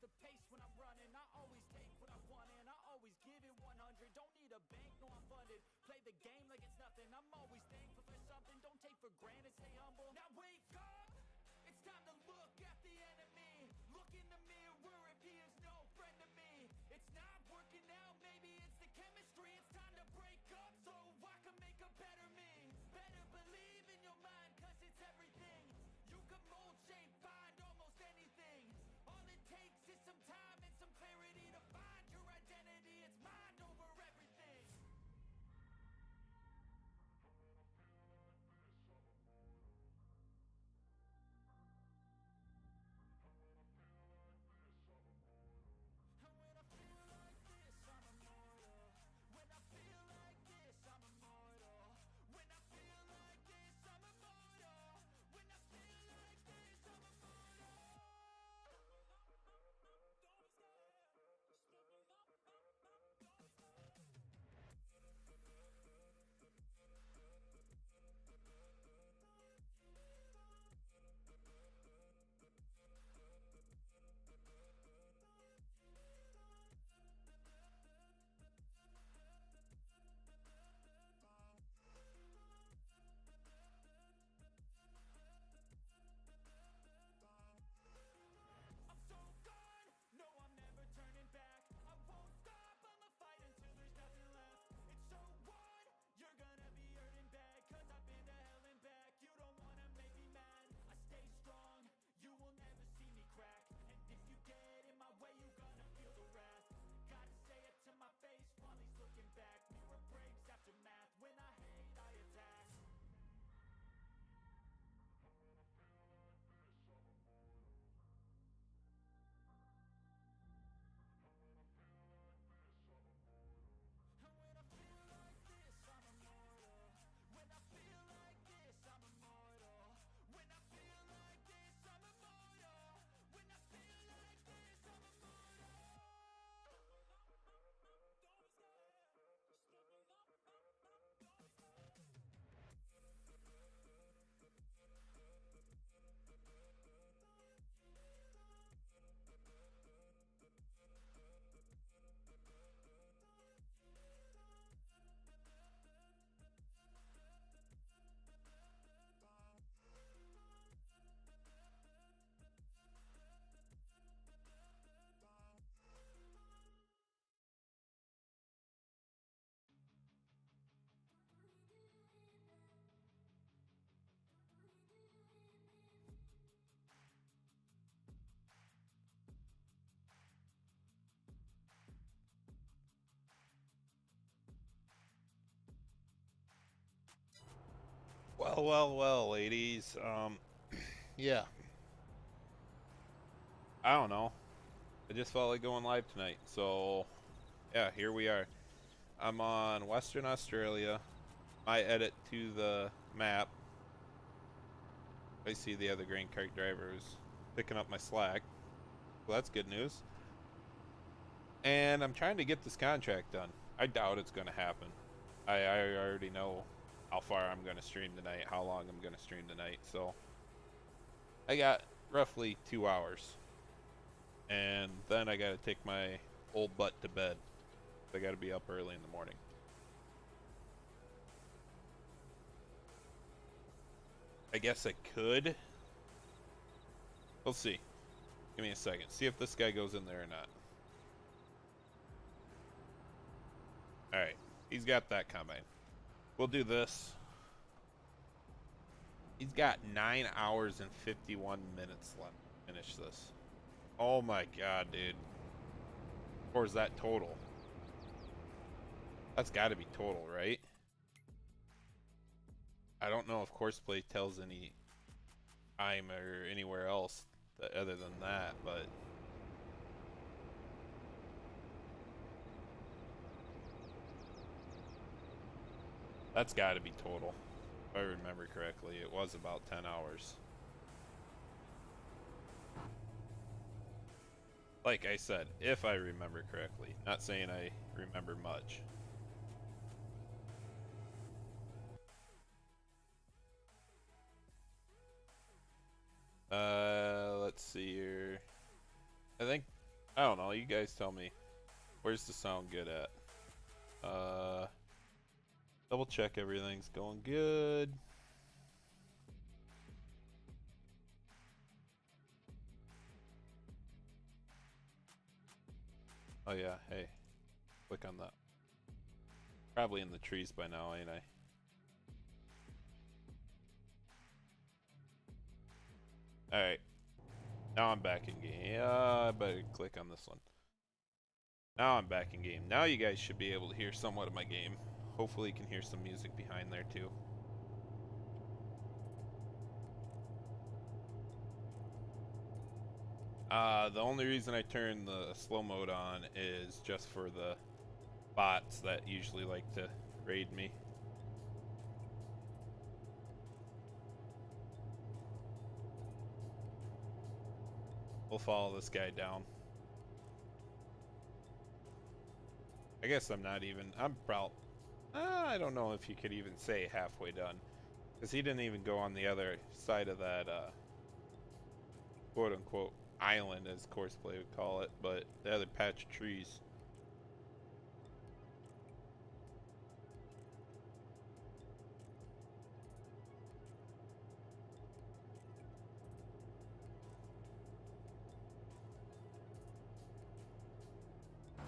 the pace when I'm running. I always take what I want and I always give it 100. Don't need a bank, no I'm funded. Play the game like it's nothing. I'm always thankful for something. Don't take for granted, stay humble. Now wake up! It's time to look at the enemy. Look in the mirror if he is no friend to me. It's not working out, maybe it's the chemistry. It's time to break up so I can make a better me. Better believe in your mind, cause it's everything. You can mold, shape, find almost anything. All it takes is some time and some clarity to find your identity. It's mind over everything. And when I feel like this, I'm immortal. When I feel like this, I'm immortal. When I feel like this, I'm immortal. When I feel like this, I'm immortal. Don't be scared. Just looking up, don't be scared. I'm so gone, no I'm never turning back. I won't stop, I'ma fight until there's nothing left. It's so on, you're gonna be hurting bad. Cause I've been to hell and back. You don't wanna make me mad, I stay strong. You will never see me crack. And if you get in my way, you gonna feel the wrath. Gotta say it to my face while he's looking back. Mirror breaks after math, when I hate I attack. And when I feel like this, I'm immortal. When I feel like this, I'm immortal. When I feel like this, I'm immortal. When I feel like this, I'm immortal. Don't be scared. Just looking up, don't be scared. Well, well, well, ladies. Yeah. I don't know. I just felt like going live tonight, so yeah, here we are. I'm on Western Australia. My edit to the map. I see the other grain cart drivers picking up my slack. Well, that's good news. And I'm trying to get this contract done. I doubt it's going to happen. I already know how far I'm going to stream tonight, how long I'm going to stream tonight. So I got roughly 2 hours. And then I got to take my old butt to bed. I got to be up early in the morning. I guess I could. We'll see. Give me a second. See if this guy goes in there or not. Alright. He's got that combine. We'll do this. He's got 9 hours and 51 minutes left to finish this. Oh my god, dude. Or is that total? That's got to be total, right? I don't know if Courseplay tells any time or anywhere else other than that, but that's got to be total. If I remember correctly, it was about 10 hours. Like I said, if I remember correctly. Not saying I remember much. Let's see here. I think I don't know. You guys tell me. Where's the sound good at? Double check everything's going good. Oh yeah, hey. Click on that. Probably in the trees by now, ain't I? Alright. Now I'm back in game. Yeah, I better click on this one. Now I'm back in game. Now you guys should be able to hear somewhat of my game. Hopefully you can hear some music behind there too. The only reason I turn the slow mode on is just for the bots that usually like to raid me. We'll follow this guy down. I guess I'm not even, I'm probably, I don't know if you could even say halfway done. Because he didn't even go on the other side of that, quote unquote, island, as Courseplay would call it, but the other patch of trees.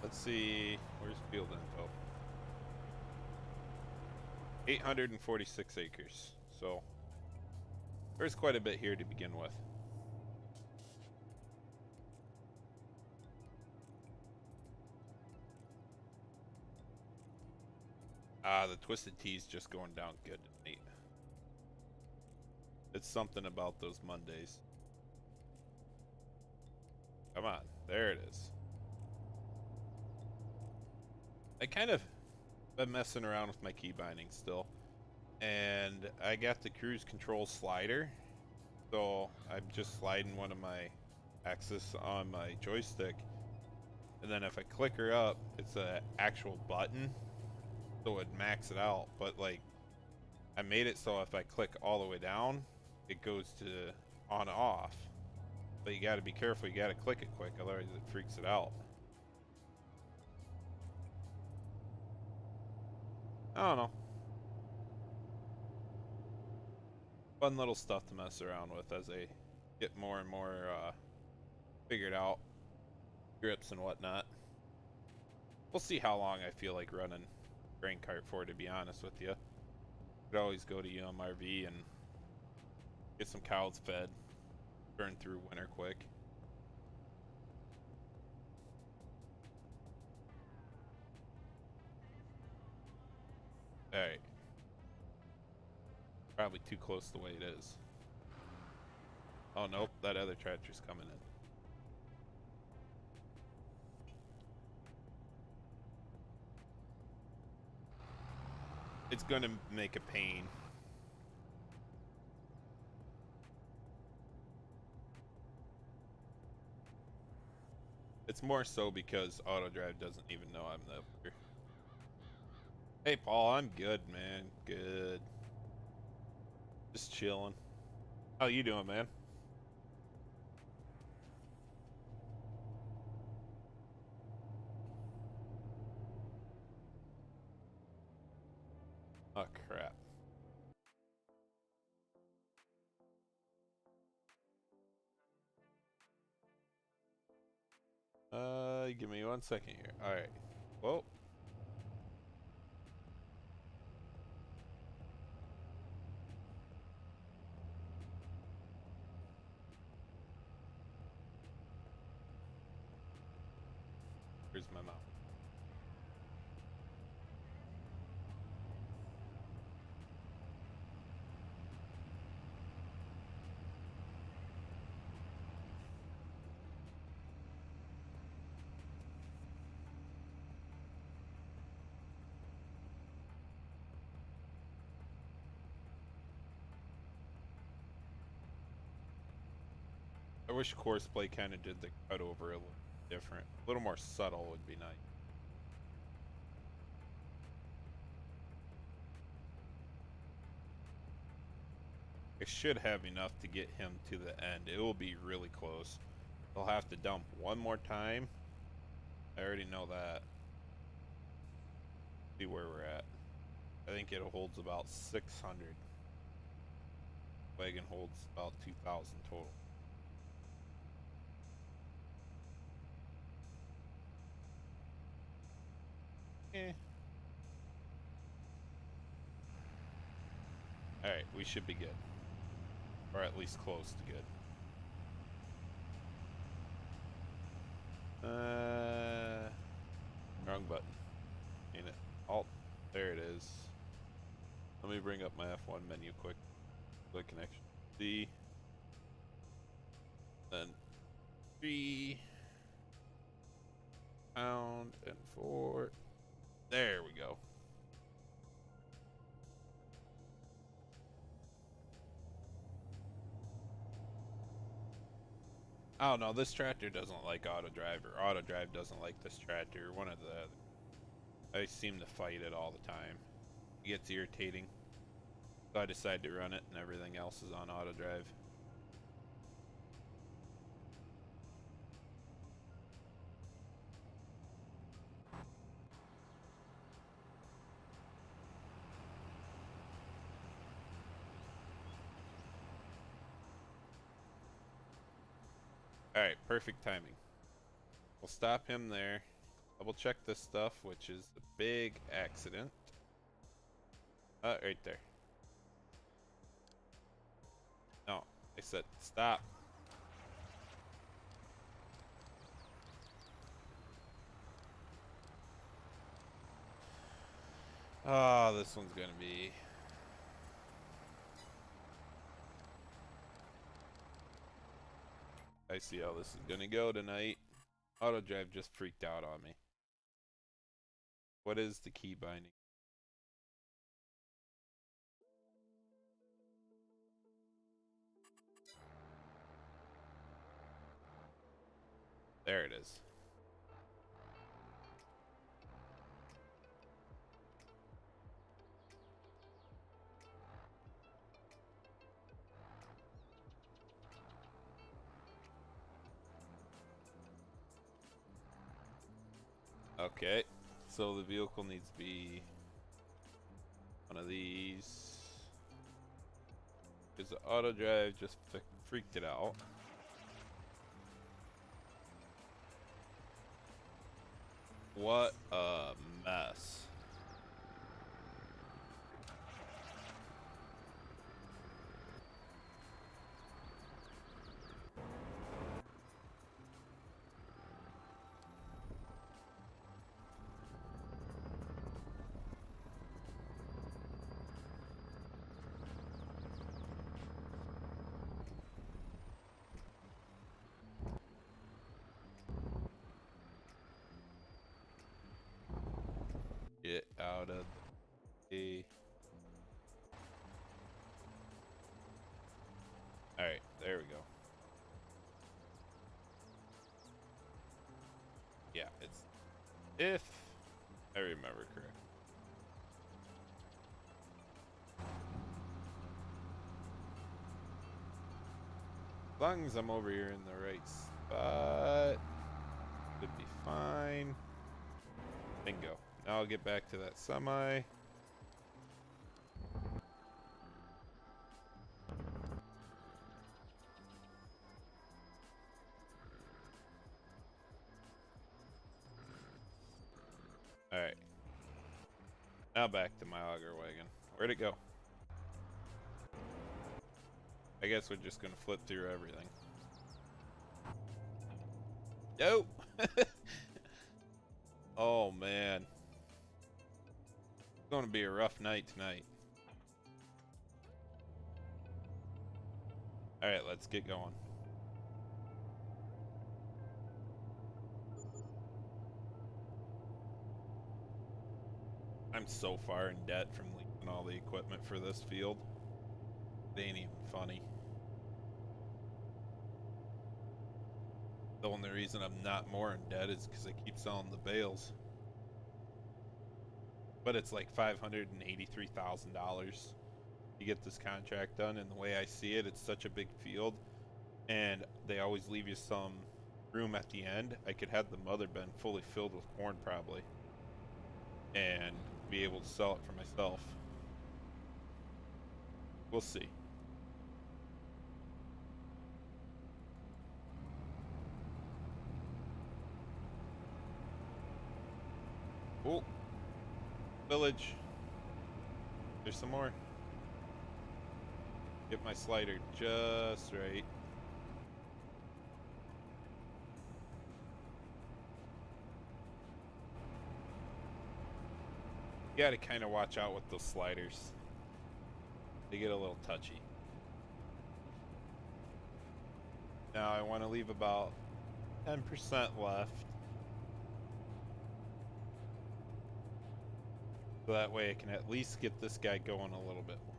Let's see, where's field info? 846 acres, so there's quite a bit here to begin with. The Twisted Tea's just going down good tonight. It's something about those Mondays. Come on, there it is. I kind of been messing around with my key binding still, and I got the cruise control slider, so I'm just sliding one of my axis on my joystick, and then if I click her up, it's an actual button, so it max it out. But like, I made it so if I click all the way down, it goes to on off. But you got to be careful. You got to click it quick, otherwise it freaks it out. I don't know. Fun little stuff to mess around with as I get more and more figured out, grips and whatnot. We'll see how long I feel like running grain cart for, to be honest with you. Could always go to UMRV and get some cows fed, burn through winter quick. Alright. Probably too close the way it is. Oh nope, that other tractor's coming in. It's gonna make a pain. It's more so because AutoDrive doesn't even know I'm there. Hey Paul, I'm good, man. Good. Just chilling. How you doing, man? Oh crap. Give me 1 second here. Alright. Whoa. Where's my mouth? I wish Courseplay kind of did the cut over a little different. A little more subtle would be nice. I should have enough to get him to the end. It will be really close. They'll have to dump one more time, I already know that. See where we're at. I think it holds about 600. Wagon holds about 2,000 total. Eh. Alright, we should be good. Or at least close to good. Wrong button. Ain't it? Alt. There it is. Let me bring up my F1 menu quick. Click connection. C. Then 3. Pound and 4. There we go. Oh no, this tractor doesn't like auto drive, or auto drive doesn't like this tractor. One of the other. I seem to fight it all the time. It gets irritating. So I decide to run it, and everything else is on auto drive. Alright, perfect timing. We'll stop him there. Double check this stuff, which is the big accident. Right there. No, I said stop. Oh, this one's gonna be... I see how this is gonna go tonight. Auto drive just freaked out on me. What is the key binding? There it is. Okay, so the vehicle needs to be one of these. Because the auto drive just freaked it out. What a mess. Get out of the... Alright, there we go. Yeah, it's... if I remember correct. As long as I'm over here in the right spot, should be fine. Bingo. Now I'll get back to that semi. Alright. Now back to my auger wagon. Where'd it go? I guess we're just gonna flip through everything. Yo! Oh man. It's gonna be a rough night tonight. Alright, let's get going. I'm so far in debt from leasing all the equipment for this field. It ain't even funny. The only reason I'm not more in debt is because I keep selling the bales. But it's like $583,000 to get this contract done, and the way I see it, it's such a big field, and they always leave you some room at the end, I could have the mother bin fully filled with corn probably, and be able to sell it for myself. We'll see. Oh, village. There's some more. Get my slider just right. You gotta kind of watch out with those sliders. They get a little touchy. Now I want to leave about 10% left. So that way I can at least get this guy going a little bit more.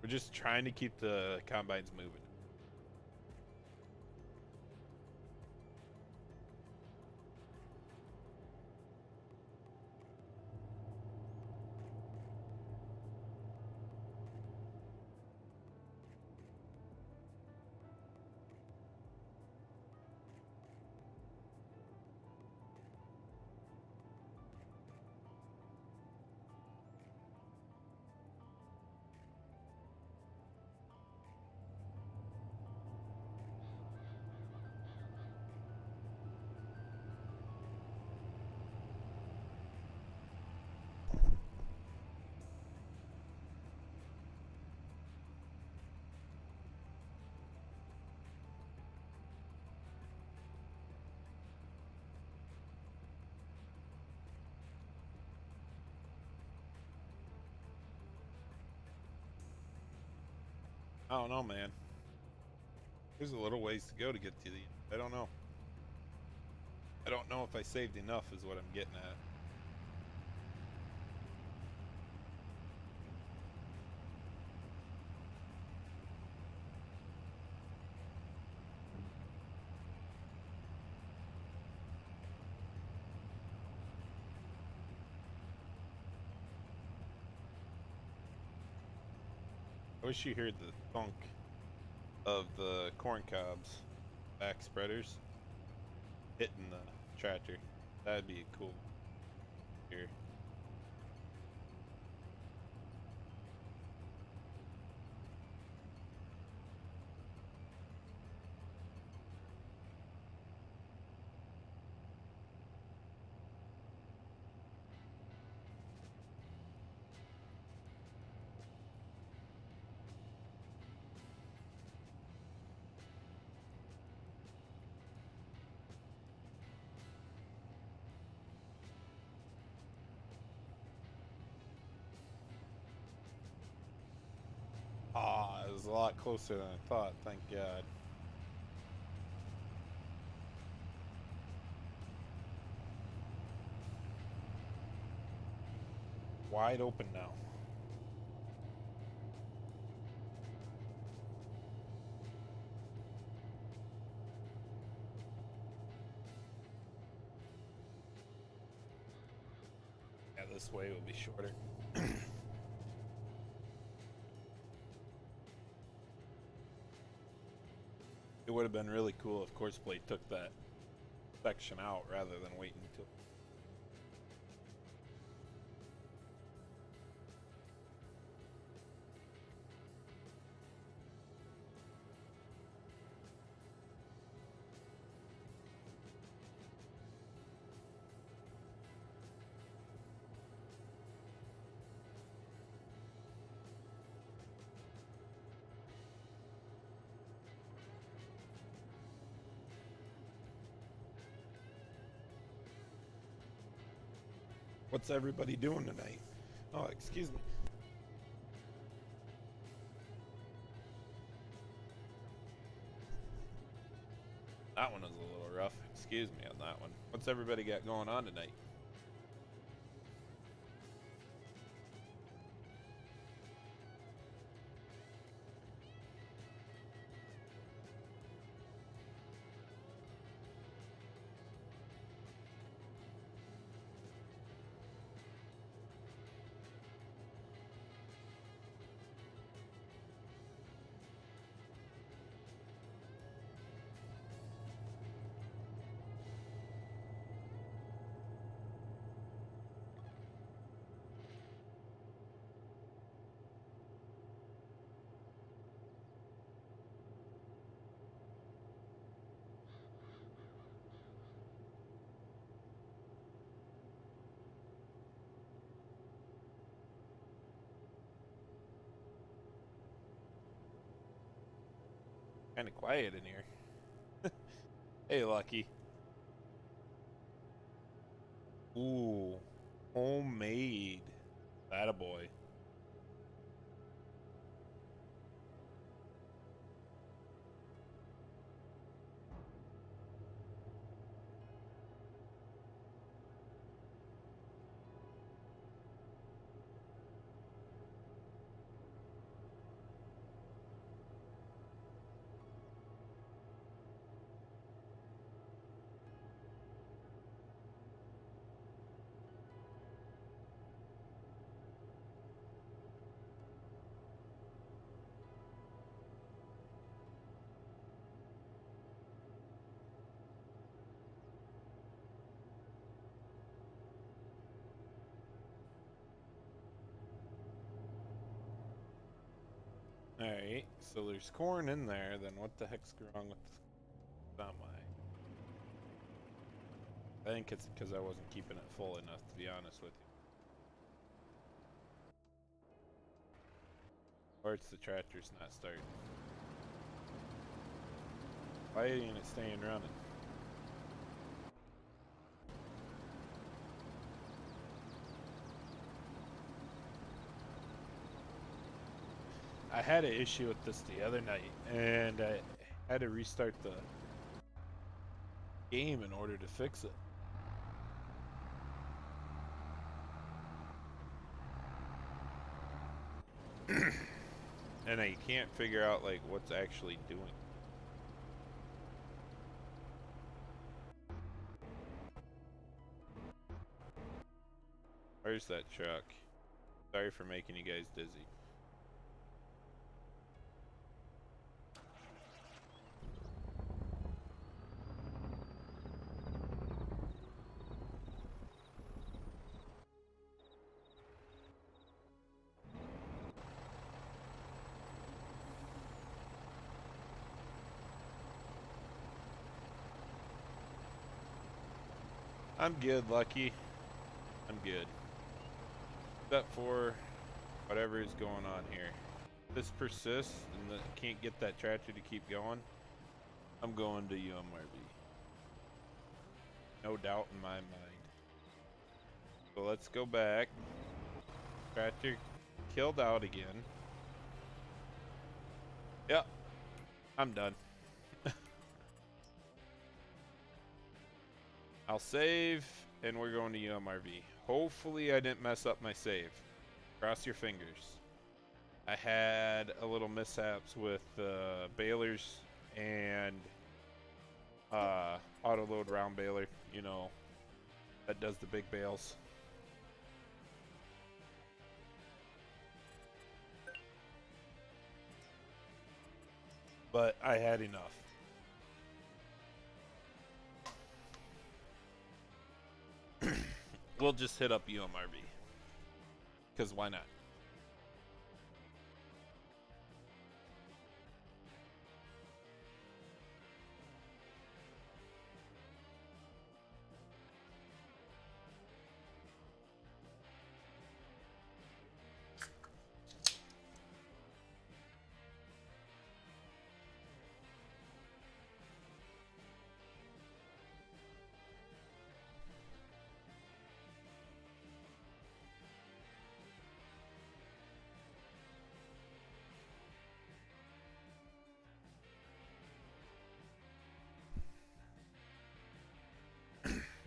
We're just trying to keep the combines moving. I don't know, man. There's a little ways to go to get to the end. I don't know. I don't know if I saved enough is what I'm getting at. I wish you heard the thunk of the corn cobs back spreaders hitting the tractor. That'd be cool. Here. Ah, it was a lot closer than I thought, thank God. Wide open now. Yeah, this way will be shorter. It would have been really cool if Courseplay took that section out rather than waiting until. What's everybody doing tonight? Oh, excuse me. That one was a little rough. Excuse me on that one. What's everybody got going on tonight? Kind of quiet in here. Hey, Lucky. Ooh, homemade. That a boy. Alright, so there's corn in there, then what the heck's wrong with the semi? I think it's because I wasn't keeping it full enough, to be honest with you. Or it's the tractor's not starting. Why ain't it staying running? I had an issue with this the other night, and I had to restart the game in order to fix it. And I can't figure out like what's actually doing. Where's that truck? Sorry for making you guys dizzy. I'm good, Lucky. I'm good. Except for whatever is going on here. If this persists and can't get that tractor to keep going, I'm going to UMRV. No doubt in my mind. So let's go back. Tractor killed out again. Yep. I'm done. I'll save, and we're going to UMRV. Hopefully I didn't mess up my save. Cross your fingers. I had a little mishaps with balers and auto load round baler, you know, that does the big bales. But I had enough. We'll just hit up UMRV. Because why not?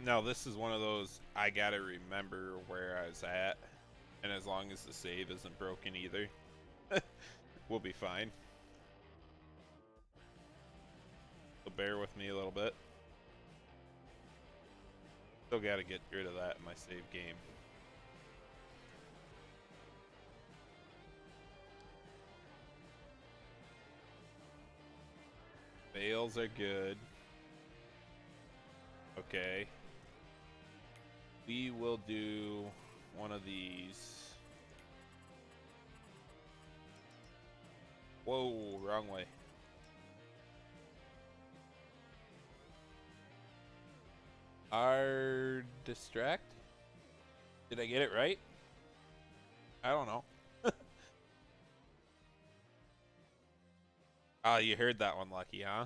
Now this is one of those I gotta remember where I was at, and as long as the save isn't broken either, we'll be fine. So bear with me a little bit. Still gotta get rid of that in my save game. Bales are good. Okay. We will do one of these. Whoa, wrong way. Our distract? Did I get it right? I don't know. Ah, you heard that one, Lucky, huh?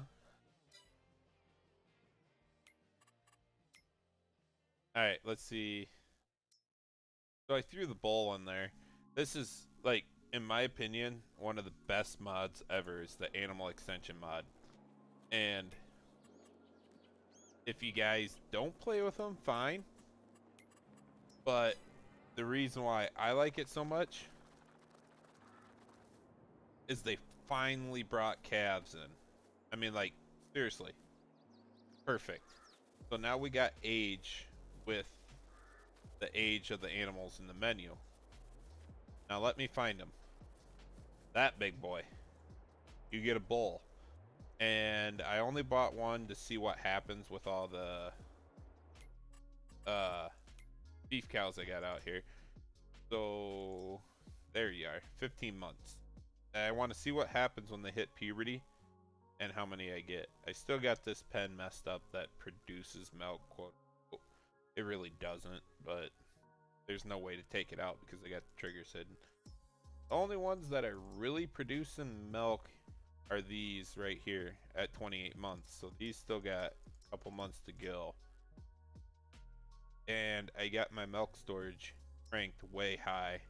Alright, let's see. So I threw the bowl in there. This is, like, in my opinion, one of the best mods ever is the Animal Extension mod. And if you guys don't play with them, fine. But the reason why I like it so much is they finally brought calves in. I mean, like, seriously. Perfect. So now we got age with the age of the animals in the menu. Now let me find them. That big boy. You get a bull. And I only bought one to see what happens with all the beef cows I got out here. So there you are, 15 months. I want to see what happens when they hit puberty and how many I get. I still got this pen messed up that produces milk, quote. It really doesn't, but there's no way to take it out because I got the triggers hidden. The only ones that are really producing milk are these right here at 28 months. So these still got a couple months to go. And I got my milk storage cranked way high.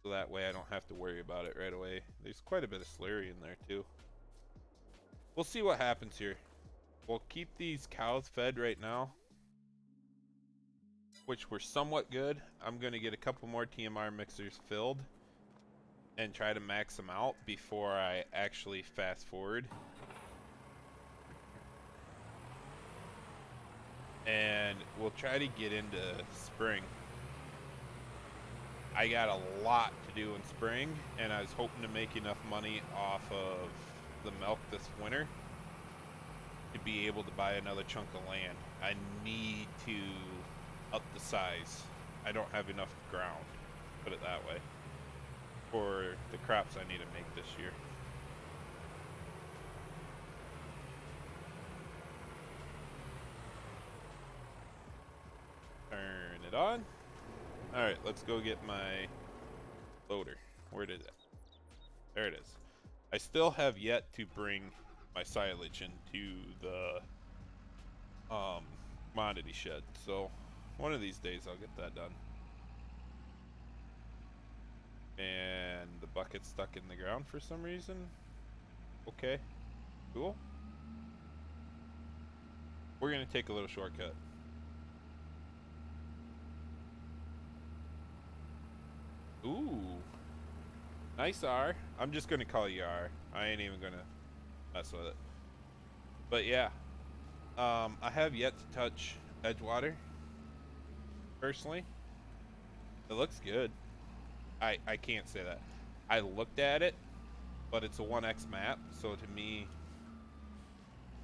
So that way I don't have to worry about it right away. There's quite a bit of slurry in there too. We'll see what happens here. We'll keep these cows fed right now, which were somewhat good. I'm going to get a couple more TMR mixers filled and try to max them out before I actually fast forward. And we'll try to get into spring. I got a lot to do in spring, and I was hoping to make enough money off of the milk this winter to be able to buy another chunk of land. I need to up the size. I don't have enough ground, put it that way, for the crops I need to make this year. Turn it on. Alright, let's go get my loader. Where did it? There it is. I still have yet to bring my silage into the commodity shed, so one of these days I'll get that done. And the bucket's stuck in the ground for some reason. Okay, cool. We're gonna take a little shortcut. Ooh, nice R. I'm just gonna call you R. I ain't even gonna mess with it. But yeah, I have yet to touch Edgewater. Personally, it looks good. I can't say that. I looked at it, but it's a 1x map, so to me,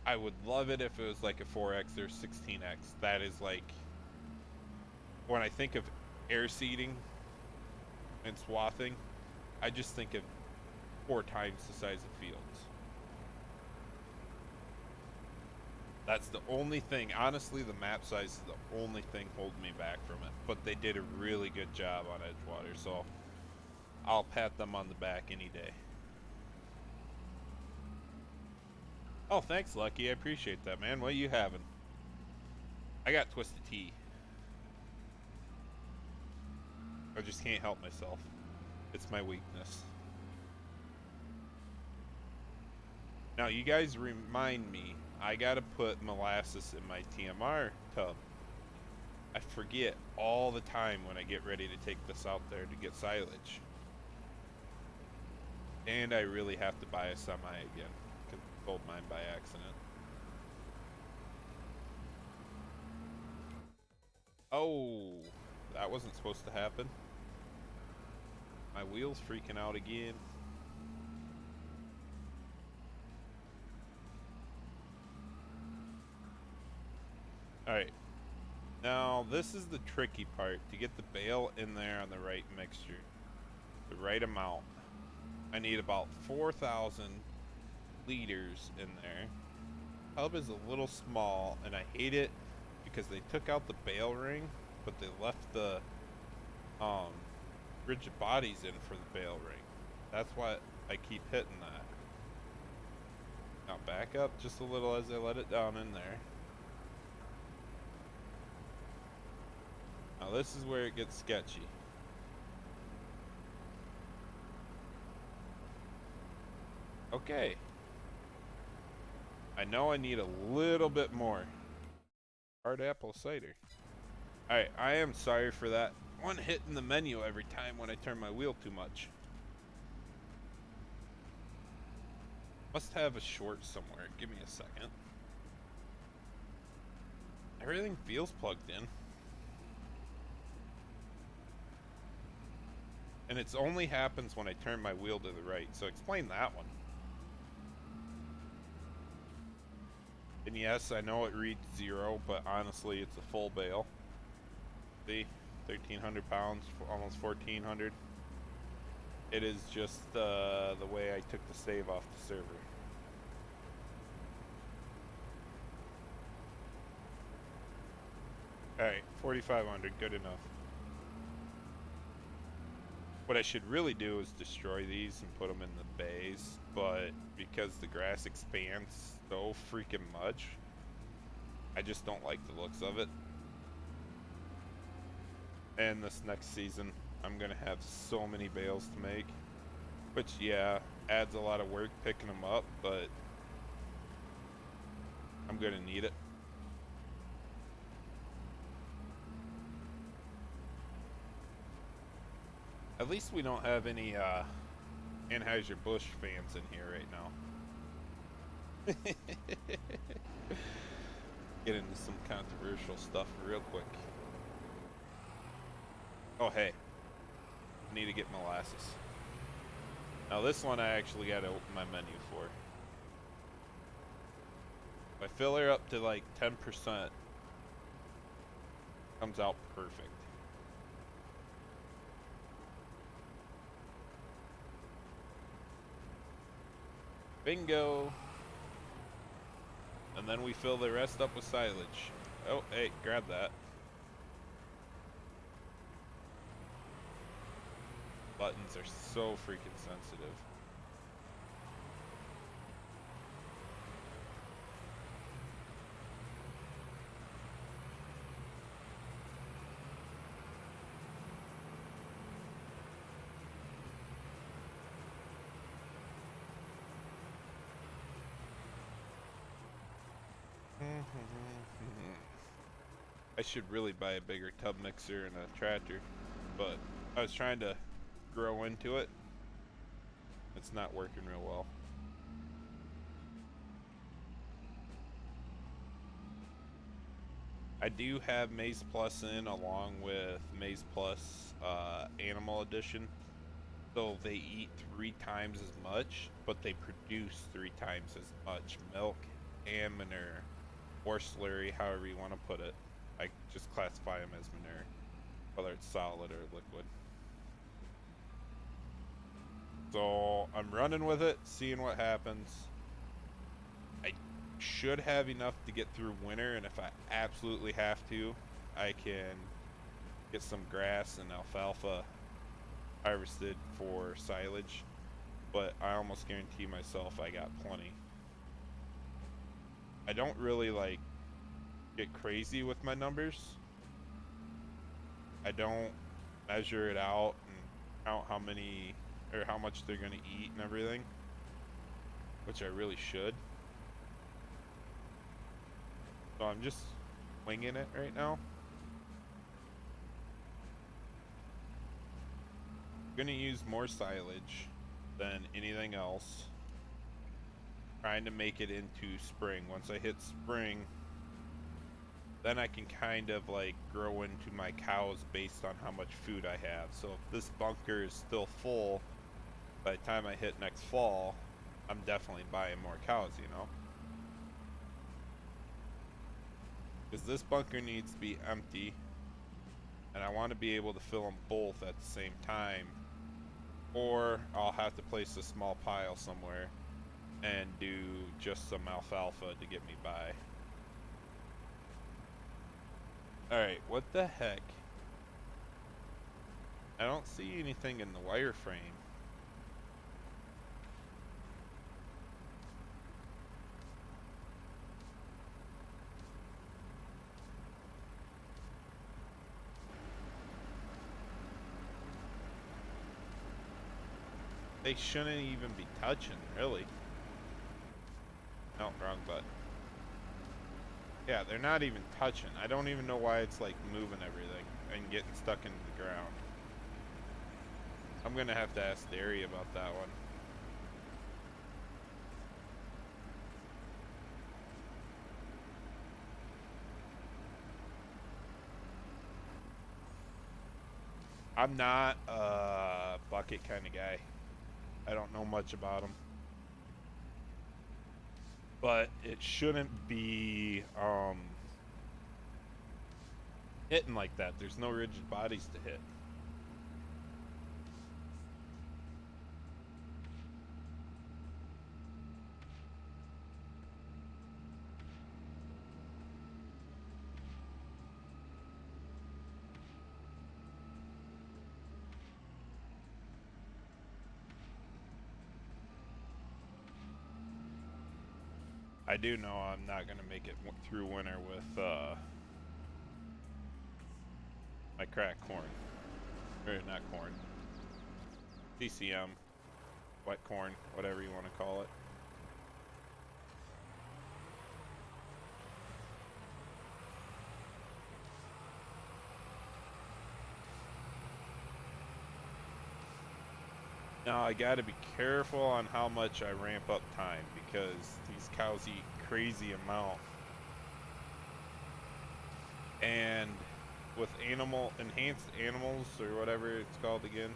I would love it if it was like a 4x or 16x. That is like, when I think of air seeding and swathing, I just think of 4 times the size of fields. That's the only thing. Honestly, the map size is the only thing holding me back from it. But they did a really good job on Edgewater, so I'll pat them on the back any day. Oh, thanks, Lucky. I appreciate that, man. What are you having? I got twisted tea. I just can't help myself. It's my weakness. Now, you guys remind me, I gotta put molasses in my TMR tub. I forget all the time when I get ready to take this out there to get silage. And I really have to buy a semi again, because I sold mine by accident. Oh, that wasn't supposed to happen. My wheel's freaking out again. Alright. Now, this is the tricky part, to get the bale in there on the right mixture. The right amount. I need about 4,000 liters in there. Hub is a little small, and I hate it because they took out the bale ring, but they left the rigid bodies in for the bale ring. That's why I keep hitting that. Now back up just a little as I let it down in there. Now this is where it gets sketchy. Okay. I know I need a little bit more. Hard apple cider. Alright, I am sorry for that one hit in the menu every time when I turn my wheel too much. Must have a short somewhere. Give me a second. Everything feels plugged in. And it only happens when I turn my wheel to the right, so explain that one. And yes, I know it reads 0, but honestly, it's a full bale. See? 1,300 pounds, almost 1,400. It is just the way I took the save off the server. Alright, 4,500, good enough. What I should really do is destroy these and put them in the bays, but because the grass expands so freaking much, I just don't like the looks of it. And this next season, I'm gonna have so many bales to make, which, yeah, adds a lot of work picking them up, but I'm gonna need it. At least we don't have any Anheuser-Busch fans in here right now. Get into some controversial stuff real quick. Oh, hey. I need to get molasses. Now this one I actually gotta open my menu for. If I fill her up to like 10%, comes out perfect. Bingo! And then we fill the rest up with silage. Oh, hey, grab that. Buttons are so freaking sensitive. I should really buy a bigger tub mixer and a tractor, but I was trying to grow into it. It's not working real well. I do have Maize Plus in along with Maize Plus Animal Edition. So they eat 3 times as much, but they produce 3 times as much milk and manure, or slurry, however you want to put it. I just classify them as manure, whether it's solid or liquid. So I'm running with it, seeing what happens. I should have enough to get through winter, and if I absolutely have to, I can get some grass and alfalfa harvested for silage, but I almost guarantee myself I got plenty. I don't really like get crazy with my numbers. I don't measure it out and count how many or how much they're gonna eat and everything, which I really should. So I'm just winging it right now. I'm gonna use more silage than anything else, trying to make it into spring. Once I hit spring, then I can kind of like grow into my cows based on how much food I have. So if this bunker is still full by the time I hit next fall, I'm definitely buying more cows, you know? Because this bunker needs to be empty, and I want to be able to fill them both at the same time, or I'll have to place a small pile somewhere and do just some alfalfa to get me by. Alright, what the heck? I don't see anything in the wireframe. they shouldn't even be touching, really. No, wrong button. Yeah, they're not even touching. I don't even know why it's like moving everything and getting stuck in the ground. I'm gonna have to ask Derry about that one. I'm not a bucket kind of guy. I don't know much about them. But it shouldn't be hitting like that. There's no rigid bodies to hit. I do know I'm not going to make it through winter with my cracked corn. Or not corn. CCM. Wet corn. Whatever you want to call it. Now I got to be careful on how much I ramp up time because these cows eat crazy amount. And with enhanced animals or whatever it's called again,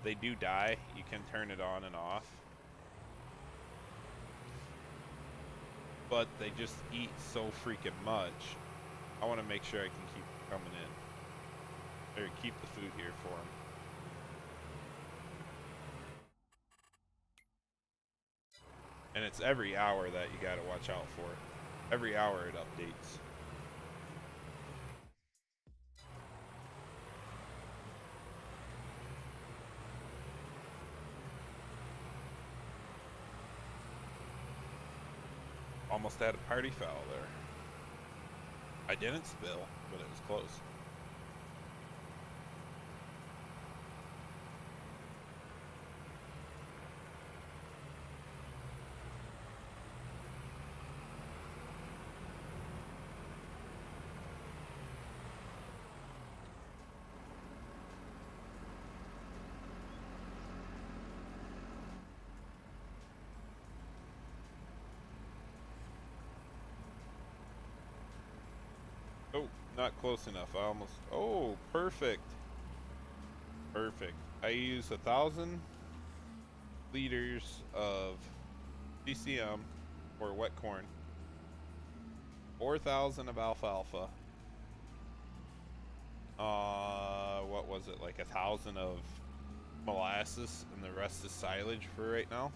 they do die. You can turn it on and off. But they just eat so freaking much. I want to make sure I can keep coming in. Or keep the food here for them. And it's every hour that you gotta watch out for. Every hour it updates. Almost had a party foul there. I didn't spill, but it was close. Oh, not close enough. I almost. Oh, perfect. Perfect. I use 1,000 liters of CCM or wet corn, 4,000 of alfalfa. What was it? Like 1,000 of molasses, and the rest is silage for right now.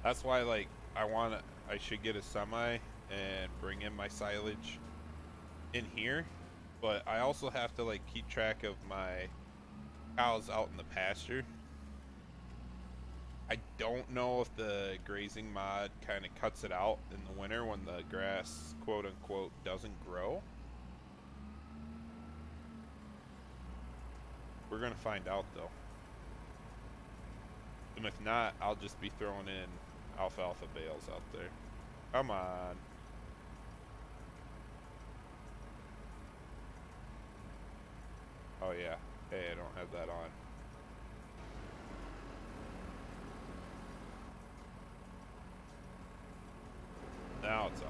That's why, like, I should get a semi and bring in my silage in here, but I also have to like keep track of my cows out in the pasture. I don't know if the grazing mod kind of cuts it out in the winter when the grass, quote unquote, doesn't grow. We're gonna find out though. And if not, I'll just be throwing in alfalfa bales out there. Come on. Oh yeah. Hey, I don't have that on. Now it's on.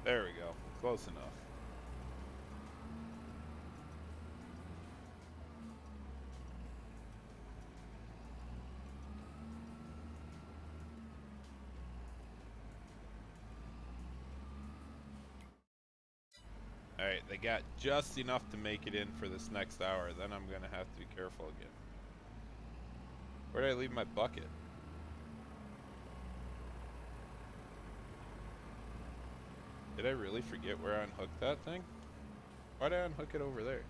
There we go. Close enough. Alright, they got just enough to make it in for this next hour. Then I'm going to have to be careful again. Where did I leave my bucket? Did I really forget where I unhooked that thing? Why did I unhook it over there?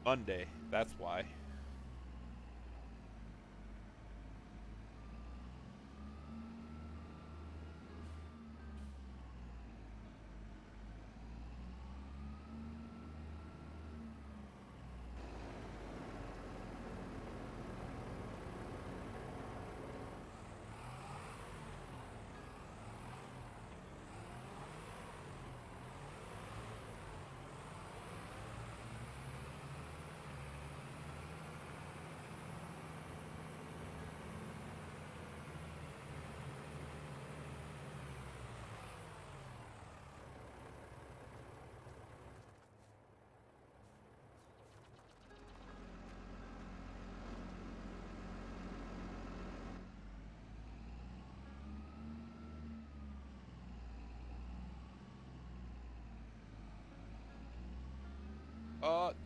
Monday, that's why.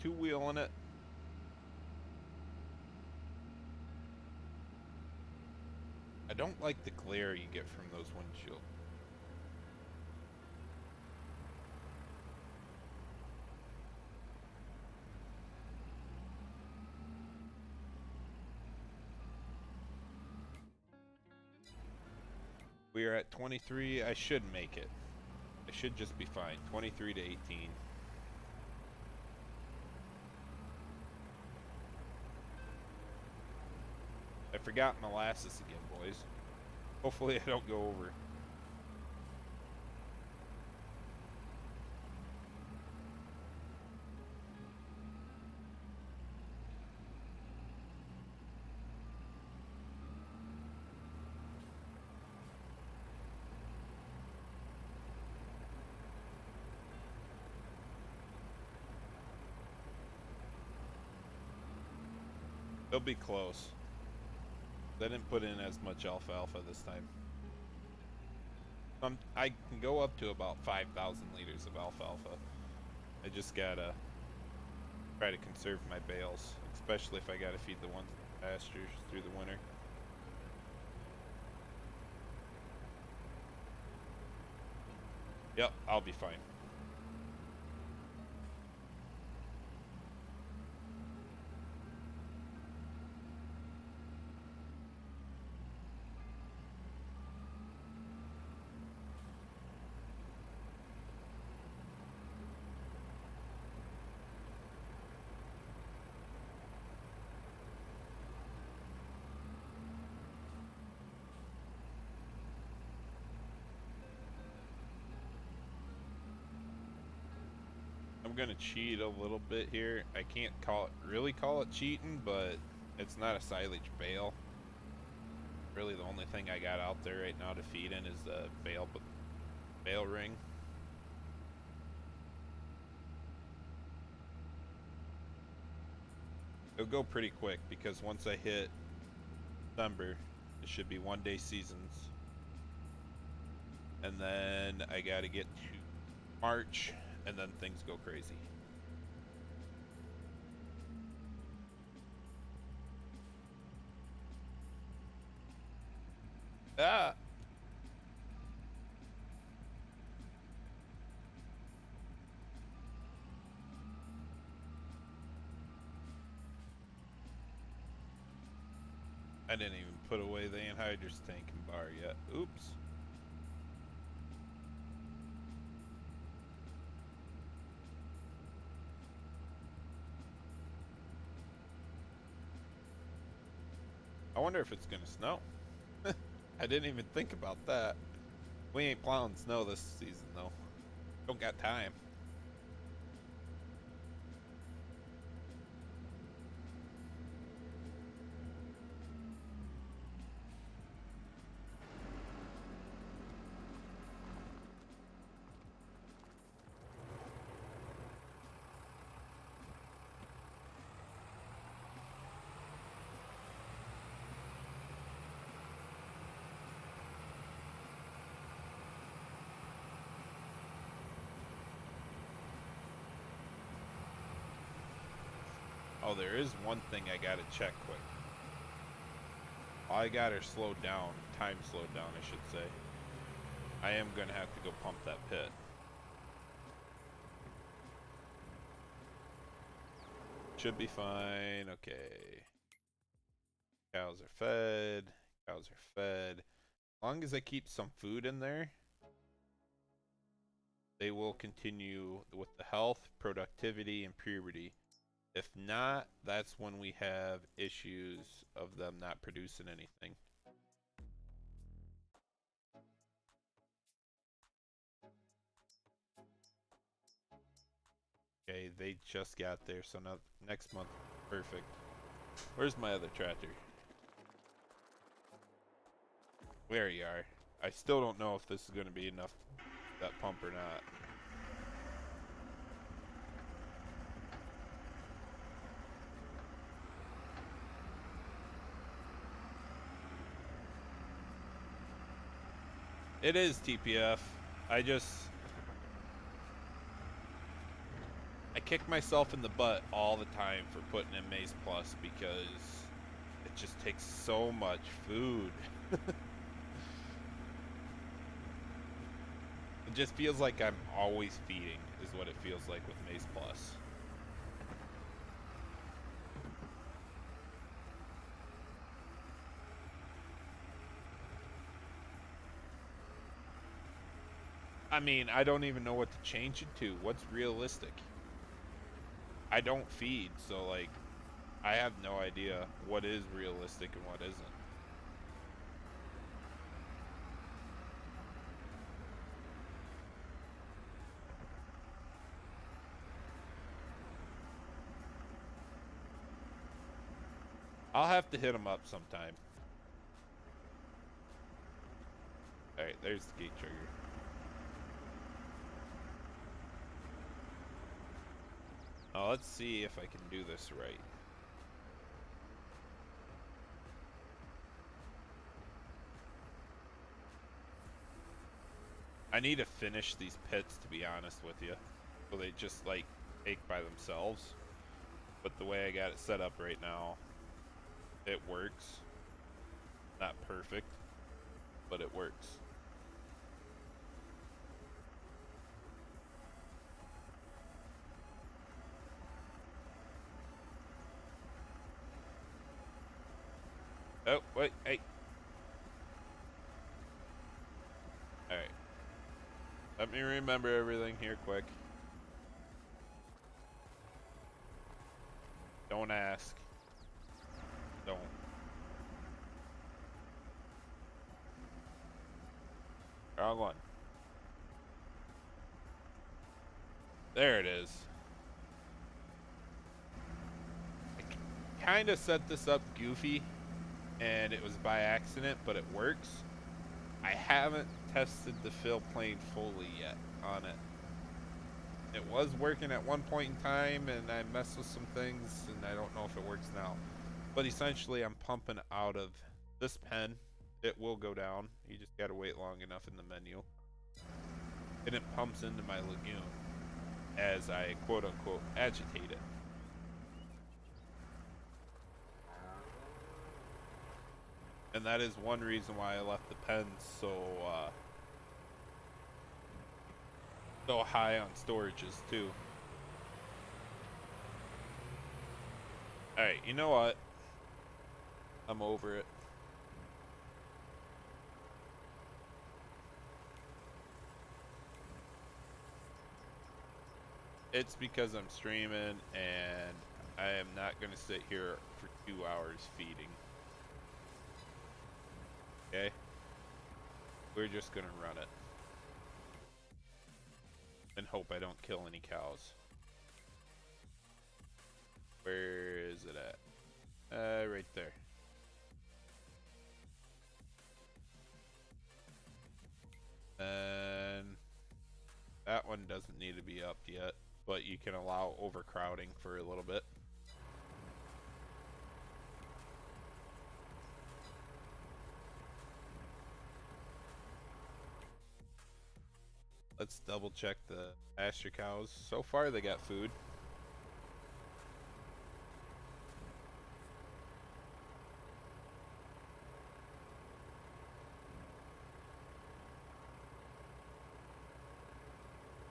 Two-wheeling it. I don't like the glare you get from those windshields. We are at 23. I should make it. I should just be fine. 23 to 18. I forgot molasses again, boys. Hopefully I don't go over. They'll be close. They didn't put in as much alfalfa this time. I can go up to about 5,000 liters of alfalfa. I just gotta try to conserve my bales, especially if I gotta feed the ones in the pastures through the winter. Yep, I'll be fine. I'm gonna cheat a little bit here. I can't really call it cheating, but it's not a silage bale. Really, the only thing I got out there right now to feed in is the bale ring. It'll go pretty quick because once I hit December, it should be 1-day seasons, and then I gotta get to March, and then things go crazy. Ah! I didn't even put away the anhydrous tank and bar yet. Oops. I wonder if it's gonna snow. I didn't even think about that. We ain't plowing snow this season though. Don't got time. Oh, there is one thing I gotta check quick. I got her slowed down. Time slowed down, I should say. I am gonna have to go pump that pit. Should be fine. Okay. Cows are fed. Cows are fed. As long as I keep some food in there, they will continue with the health, productivity, and puberty. If not, that's when we have issues of them not producing anything. Okay, they just got there, so now next month, perfect. Where's my other tractor? There you are. I still don't know if this is going to be enough, that pump or not. It is TPF. I kick myself in the butt all the time for putting in Maze Plus because it just takes so much food. It just feels like I'm always feeding, is what it feels like with Maze Plus. I mean, I don't even know what to change it to. What's realistic? I don't feed, so like, I have no idea what is realistic and what isn't. I'll have to hit them up sometime. Alright, there's the gate trigger. Now let's see if I can do this right. I need to finish these pits, to be honest with you, so they just like take by themselves. But the way I got it set up right now, it works. Not perfect, but it works. Oh, wait, hey. Alright. Let me remember everything here quick. Don't ask. Don't. Wrong one. There it is. I kind of set this up goofy, and it was by accident, but it works. I haven't tested the fill plane fully yet on it. It was working at one point in time, and I messed with some things, and I don't know if it works now. But essentially, I'm pumping out of this pen. It will go down. You just gotta wait long enough in the menu. And it pumps into my lagoon as I quote-unquote agitate it. And that is one reason why I left the pen so high on storages too. Alright, you know what? I'm over it. It's because I'm streaming and I am not going to sit here for 2 hours feeding. Okay? We're just going to run it. And hope I don't kill any cows. Where is it at? Right there. And that one doesn't need to be up yet, but you can allow overcrowding for a little bit. Let's double check the pasture cows. So far they got food.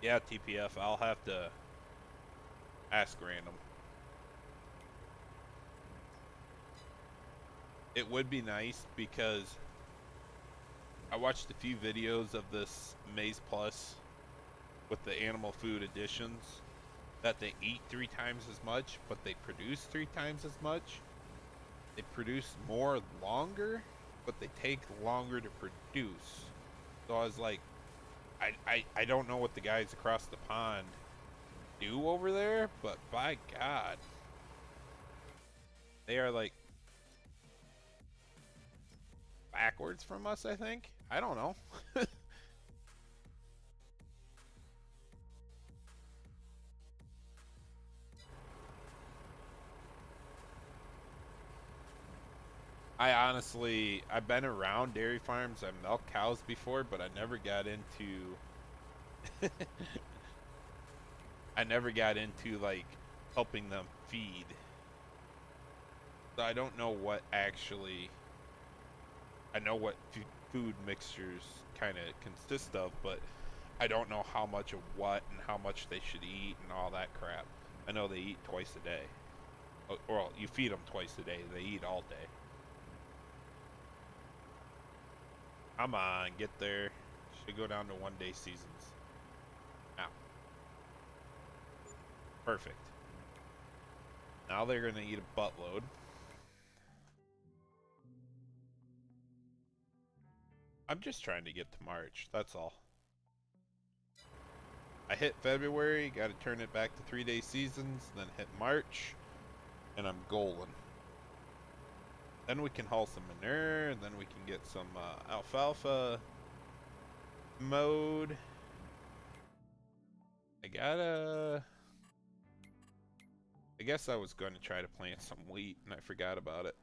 Yeah, TPF, I'll have to ask random. It would be nice because I watched a few videos of this Maize Plus with the animal food additions that they eat 3 times as much, but they produce 3 times as much. They produce more longer, but they take longer to produce. So I was like, I don't know what the guys across the pond do over there, but by God, they are like backwards from us, I think. I don't know. I've been around dairy farms. I've milked cows before, but I never got into, I never got into like helping them feed. So I don't know what actually, I know what food mixtures kind of consist of, but I don't know how much of what and how much they should eat and all that crap. I know they eat twice a day. Or you feed them twice a day. They eat all day. Come on, get there. Should go down to 1-day seasons. Now. Perfect. Now they're going to eat a buttload. I'm just trying to get to March. That's all. I hit February. Got to turn it back to 3-day seasons. Then hit March. And I'm golden. Then we can haul some manure. And then we can get some alfalfa mowed. I guess I was going to try to plant some wheat, and I forgot about it.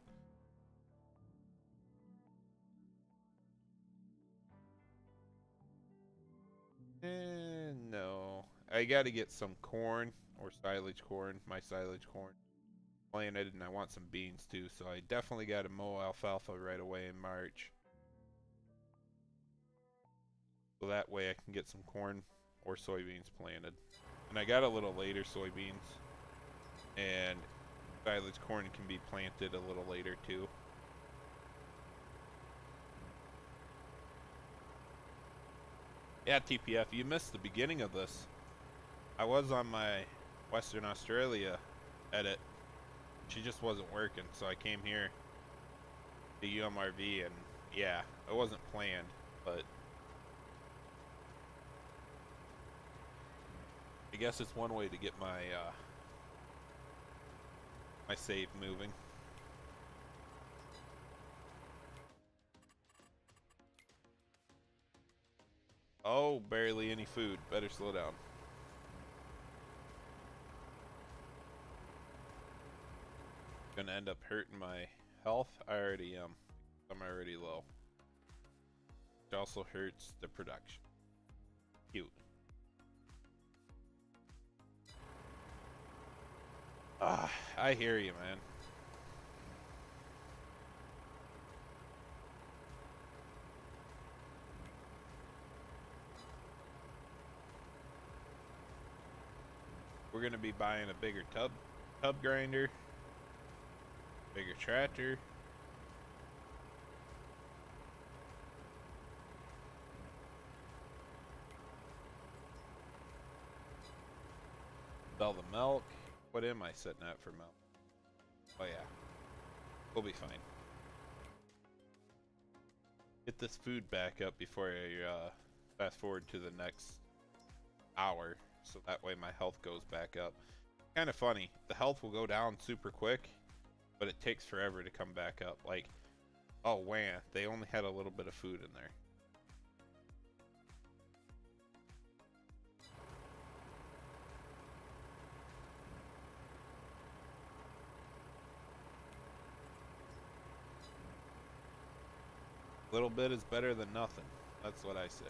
No. I got to get some corn, or silage corn, my silage corn, planted, and I want some beans too, so I definitely got to mow alfalfa right away in March. So that way I can get some corn or soybeans planted. And I got a little later soybeans, and silage corn can be planted a little later too. Yeah, TPF, you missed the beginning of this. I was on my Western Australia edit. She just wasn't working, so I came here to UMRV, and yeah, it wasn't planned, but I guess it's one way to get my my save moving. Oh, barely any food. Better slow down. Gonna end up hurting my health. I already am. I'm already low. It also hurts the production. Cute. Ah, I hear you, man. We're gonna be buying a bigger tub grinder, bigger tractor. Sell the milk. What am I setting at for milk? Oh yeah, we'll be fine. Get this food back up before I fast forward to the next hour, so that way my health goes back up. Kind of funny, the health will go down super quick, but it takes forever to come back up. Like, oh man, they only had a little bit of food in there. Little bit is better than nothing. That's what I say.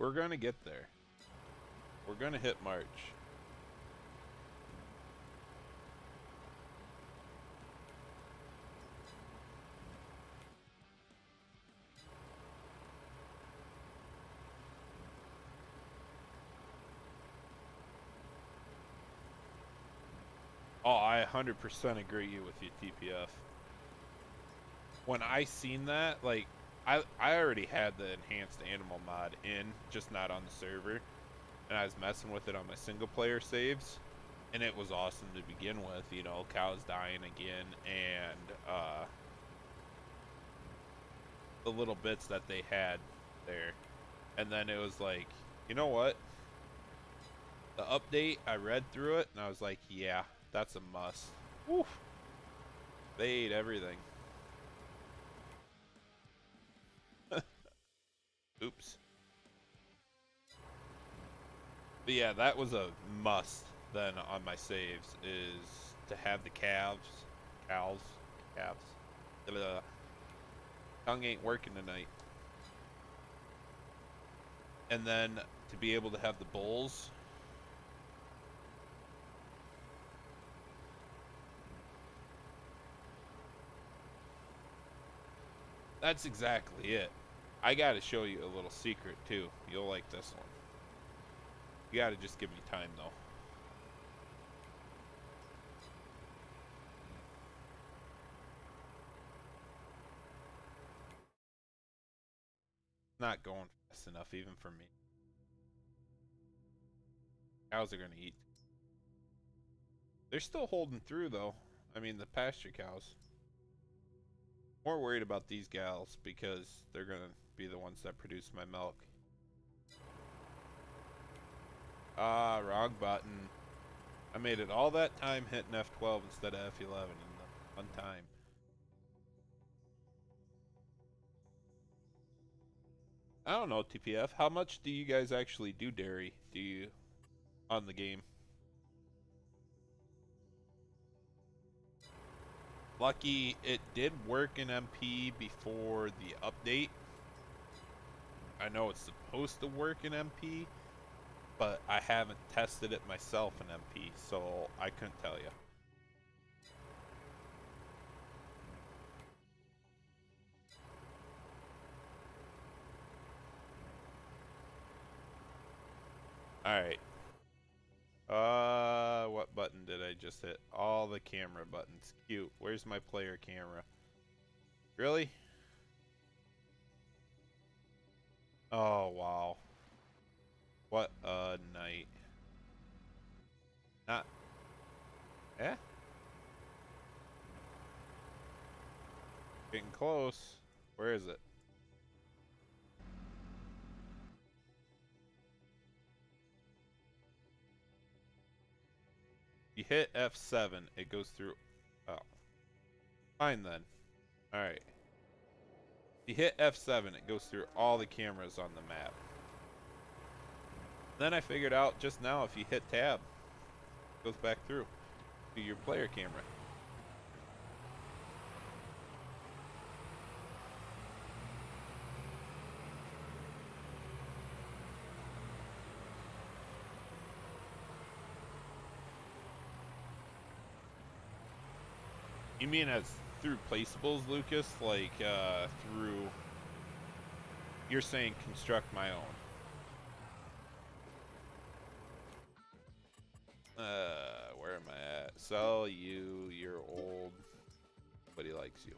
We're gonna get there. We're gonna hit March. Oh, I 100% agree with you, TPF. When I seen that, like, I already had the enhanced animal mod in, just not on the server. And I was messing with it on my single player saves. And it was awesome to begin with, you know, cows dying again, and the little bits that they had there. And then it was like, you know what? The update, I read through it, and I was like, yeah, that's a must. Woof. They ate everything. Oops. But yeah, that was a must then on my saves, is to have the calves. The tongue ain't working tonight. And then to be able to have the bulls. That's exactly it. I gotta show you a little secret too. You'll like this one. You gotta just give me time though. Not going fast enough even for me. Cows are gonna eat. They're still holding through though. I mean, the pasture cows. More worried about these gals because they're gonna be the ones that produce my milk. Ah, wrong button. I made it all that time hitting F12 instead of F11 in the one time. I don't know, TPF. How much do you guys actually do dairy? Do you on the game? Lucky it did work in MP before the update. I know it's supposed to work in MP, but I haven't tested it myself in MP, so I couldn't tell you. Alright. What button did I just hit? All the camera buttons. Cute. Where's my player camera? Really? Oh, wow. What a night. Not... Eh? Getting close. Where is it? You hit F7, it goes through... Oh. Fine then. Alright. You hit F7, it goes through all the cameras on the map. Then I figured out just now if you hit tab, it goes back through to your player camera. You mean as through placeables, Lucas? Like, through... You're saying construct my own. Where am I at? Sell you, you're old. Nobody likes you.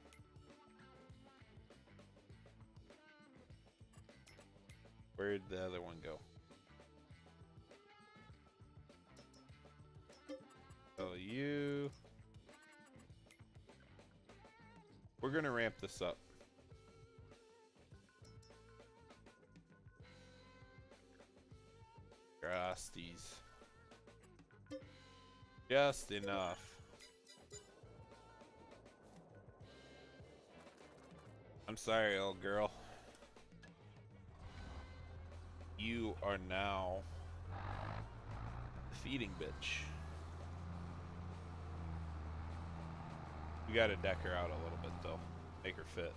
Where'd the other one go? Sell you. We're gonna ramp this up. Crusties. Just enough. I'm sorry, old girl. You are now the feeding bitch. We gotta deck her out a little bit though. Make her fit.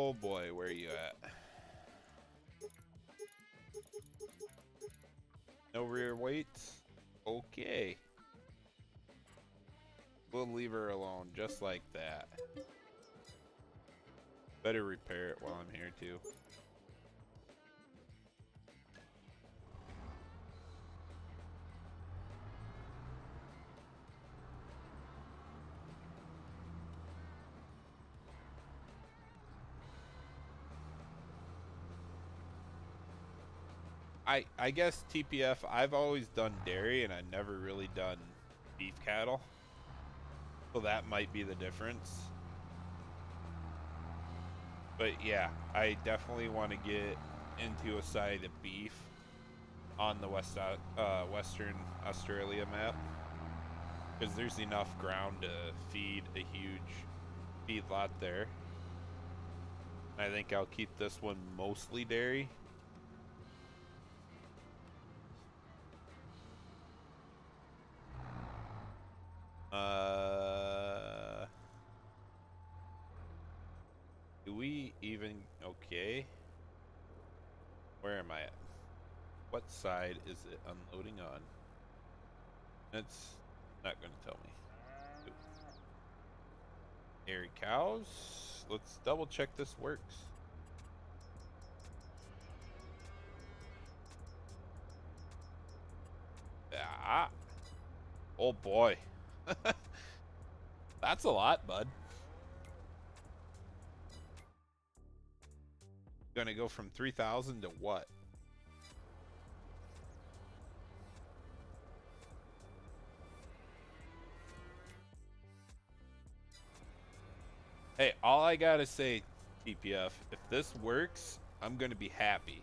Oh boy, where are you at? No rear weights? Okay. We'll leave her alone just like that. Better repair it while I'm here too. I guess TPF, I've always done dairy and I've never really done beef cattle. So that might be the difference. But yeah, I definitely want to get into a side of beef on the Western Australia map. Because there's enough ground to feed a huge feedlot there. I think I'll keep this one mostly dairy. Do we even... Okay. Where am I at? What side is it unloading on? It's not going to tell me. Dairy cows. Let's double check this works. Ah. Oh boy. That's a lot, bud. Gonna go from 3,000 to what? Hey, all I gotta say, TPF, if this works, I'm gonna be happy.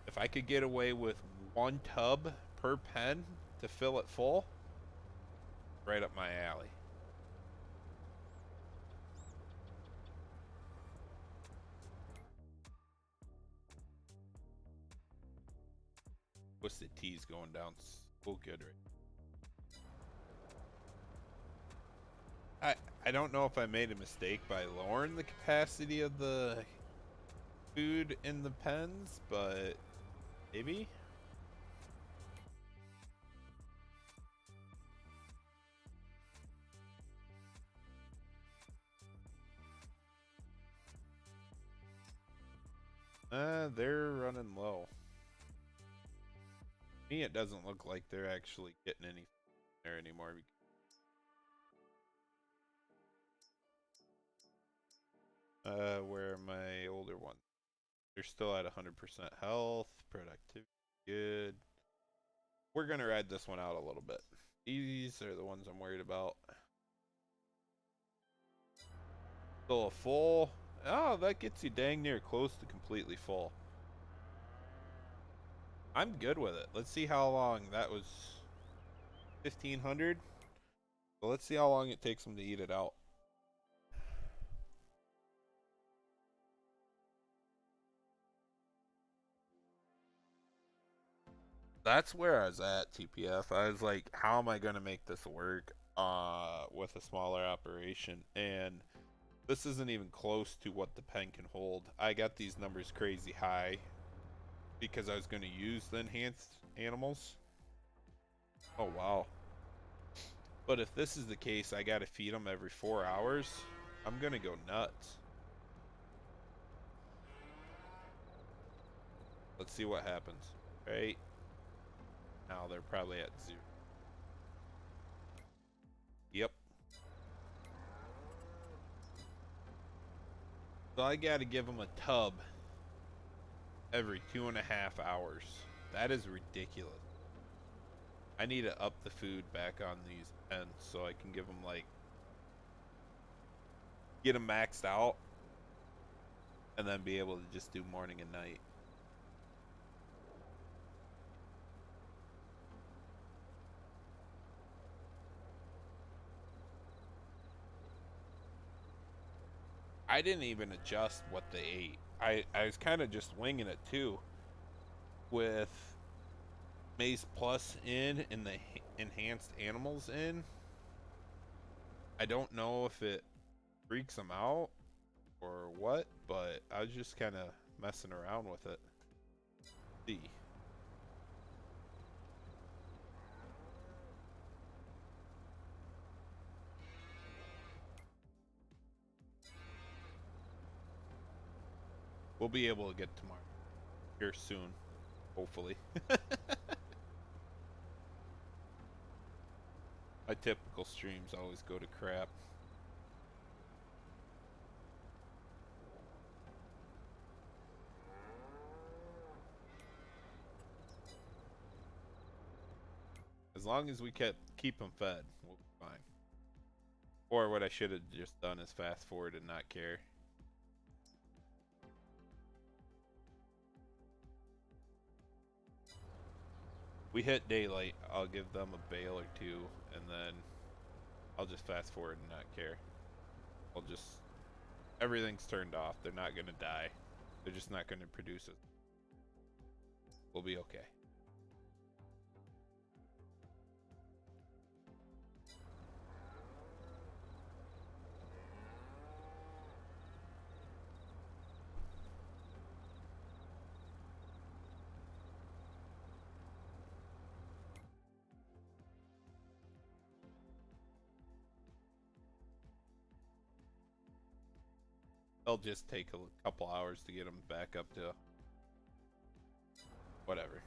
If I could get away with 1 tub per pen to fill it full, right up my alley. Twisted T's going down so good right. I don't know if I made a mistake by lowering the capacity of the food in the pens, but maybe. They're running low. To me, it doesn't look like they're actually getting any there anymore. Where are my older ones? They're still at 100% health, productivity, good. We're gonna ride this one out a little bit. These are the ones I'm worried about. Still a full. Oh, that gets you dang near close to completely full. I'm good with it. Let's see how long that was. 1,500. So let's see how long it takes them to eat it out. That's where I was at, TPF. I was like, how am I going to make this work with a smaller operation? And this isn't even close to what the pen can hold. I got these numbers crazy high because I was going to use the enhanced animals. Oh, wow. But if this is the case, I got to feed them every 4 hours. I'm going to go nuts. Let's see what happens. Right? Now they're probably at 0. Yep. So I got to give them a tub every 2.5 hours. That is ridiculous. I need to up the food back on these pens so I can give them like get them maxed out and then be able to just do morning and night. I didn't even adjust what they ate. I was kind of just winging it too with Maze Plus in and the enhanced animals in. I don't know if it freaks them out or what, but I was just kind of messing around with it. See. We'll be able to get tomorrow here soon, hopefully. My typical streams always go to crap. As long as we keep them fed, we'll be fine. Or what I should have just done is fast forward and not care. We hit daylight, I'll give them a bale or two, and then I'll just fast forward and not care. I'll just... Everything's turned off. They're not gonna die. They're just not gonna produce it. We'll be okay. It'll just take a couple hours to get them back up to whatever.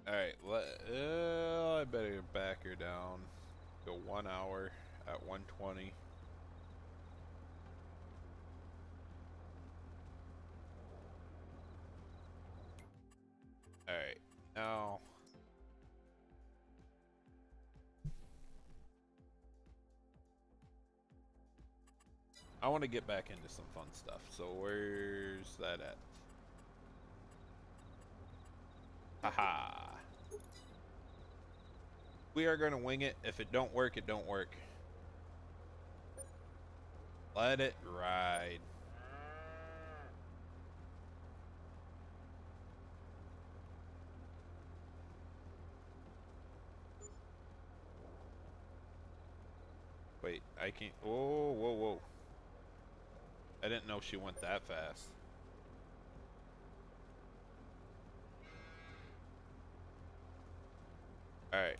Alright, I better back her down. Go 1 hour at 120. Alright, now... I want to get back into some fun stuff, so where's that at? Haha. We are gonna wing it. If it don't work, it don't work. Let it ride. Wait, I can't. Oh, whoa, whoa. I didn't know she went that fast. Alright.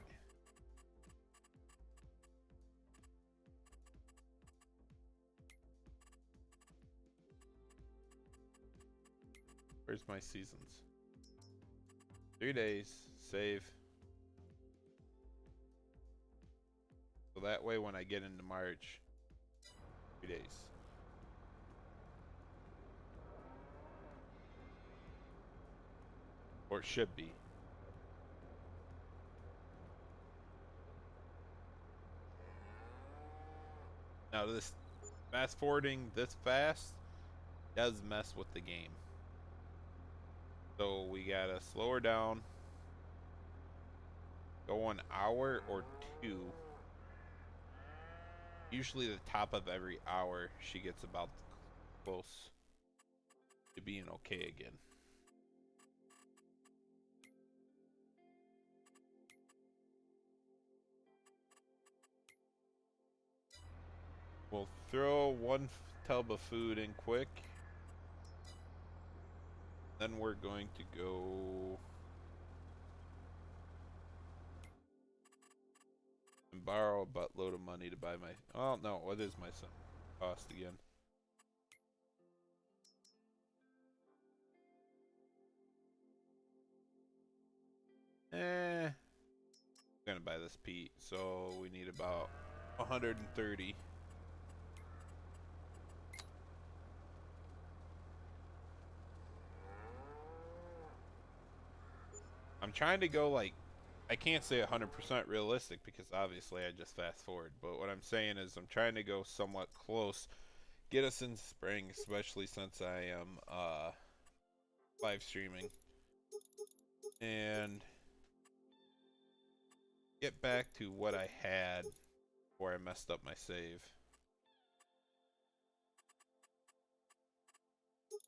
Where's my seasons? 3 days. Save. So that way when I get into March, 3 days. Or it should be. Now this fast forwarding this fast does mess with the game. So we gotta slow her down. Go an hour or two. Usually the top of every hour she gets about close to being okay again. We'll throw 1 tub of food in quick. Then we're going to go and borrow a buttload of money to buy my... Oh, no, what is my cost again? I'm gonna buy this peat, so we need about 130. I'm trying to go like I can't say 100% realistic because obviously I just fast forward. But what I'm saying is I'm trying to go somewhat close. Get us in spring, especially since I am live streaming. And get back to what I had before I messed up my save.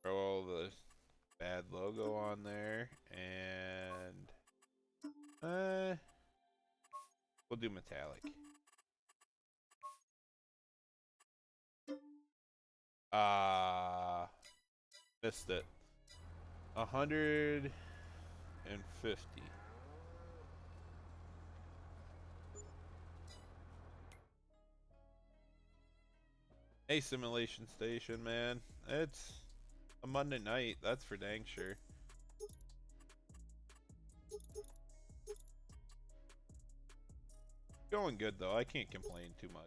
Throw the bad logo on there and we'll do metallic. Missed it. 150. Hey, Simulation Station, man. It's a Monday night, that's for dang sure. Going good though, I can't complain too much.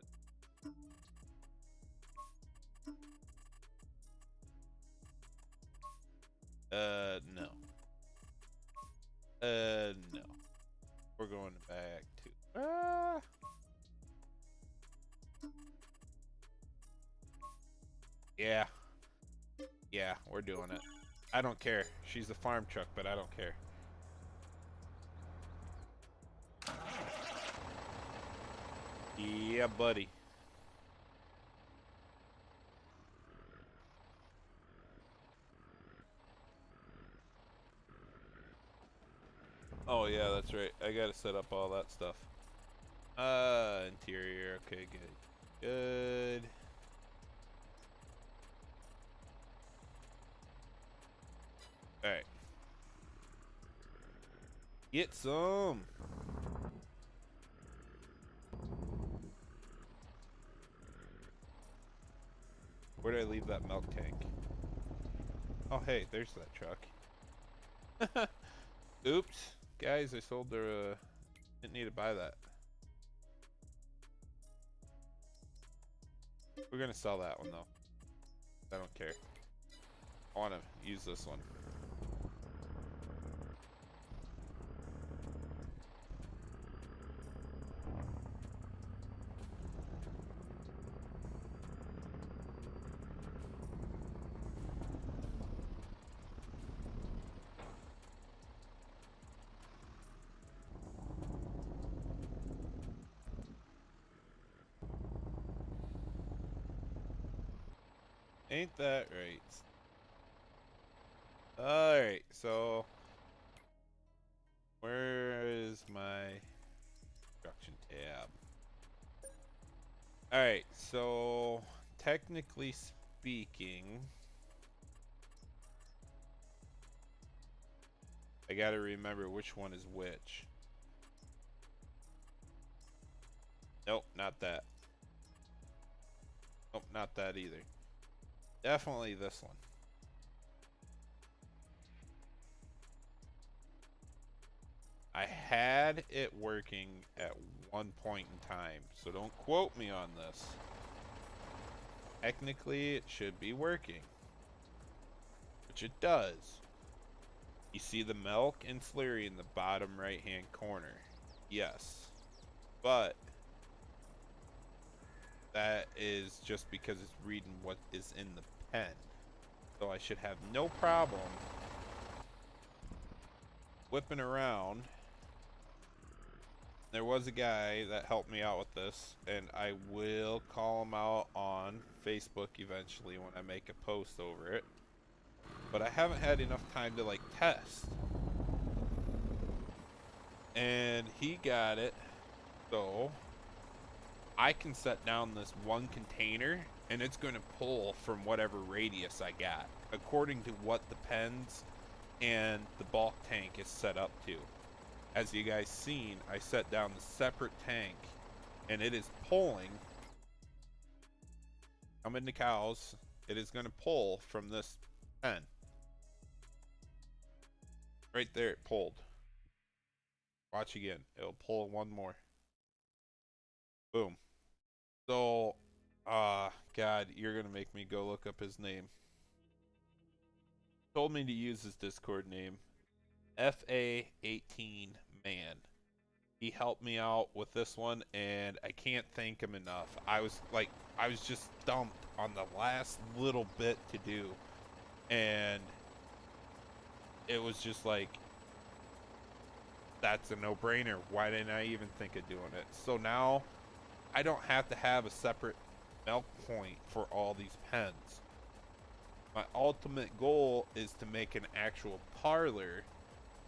No. No. We're going back to Yeah. Yeah, we're doing it. I don't care. She's a farm truck, but I don't care. Yeah, buddy. Oh yeah, that's right. I gotta set up all that stuff. Interior. Okay, good. Good. Alright. Get some. Where did I leave that milk tank? Oh, hey, there's that truck. Oops. Guys, I sold their, didn't need to buy that. We're gonna sell that one, though. I don't care. I wanna use this one. Ain't that right? Alright, so where is my construction tab? Alright, so technically speaking, I gotta remember which one is which. Nope, not that. Nope, not that either. Definitely this one. I had it working at one point in time, so don't quote me on this. Technically, it should be working, which it does. You see the milk and slurry in the bottom right-hand corner. Yes, but that is just because it's reading what is in the pen. So I should have no problem whipping around. There was a guy that helped me out with this, and I will call him out on Facebook eventually when I make a post over it. But I haven't had enough time to like test. And he got it, so I can set down this one container and it's going to pull from whatever radius I got, according to what the pens and the bulk tank is set up to. As you guys seen, I set down the separate tank and it is pulling. I'm in the cows. It is going to pull from this pen. Right there, it pulled. Watch again. It'll pull one more. Boom. So, God, you're going to make me go look up his name. Told me to use his Discord name. FA18 Man. He helped me out with this one, and I can't thank him enough. I was just stumped on the last little bit to do, and it was just like, that's a no-brainer. Why didn't I even think of doing it? So now I don't have to have a separate milk point for all these pens. My ultimate goal is to make an actual parlor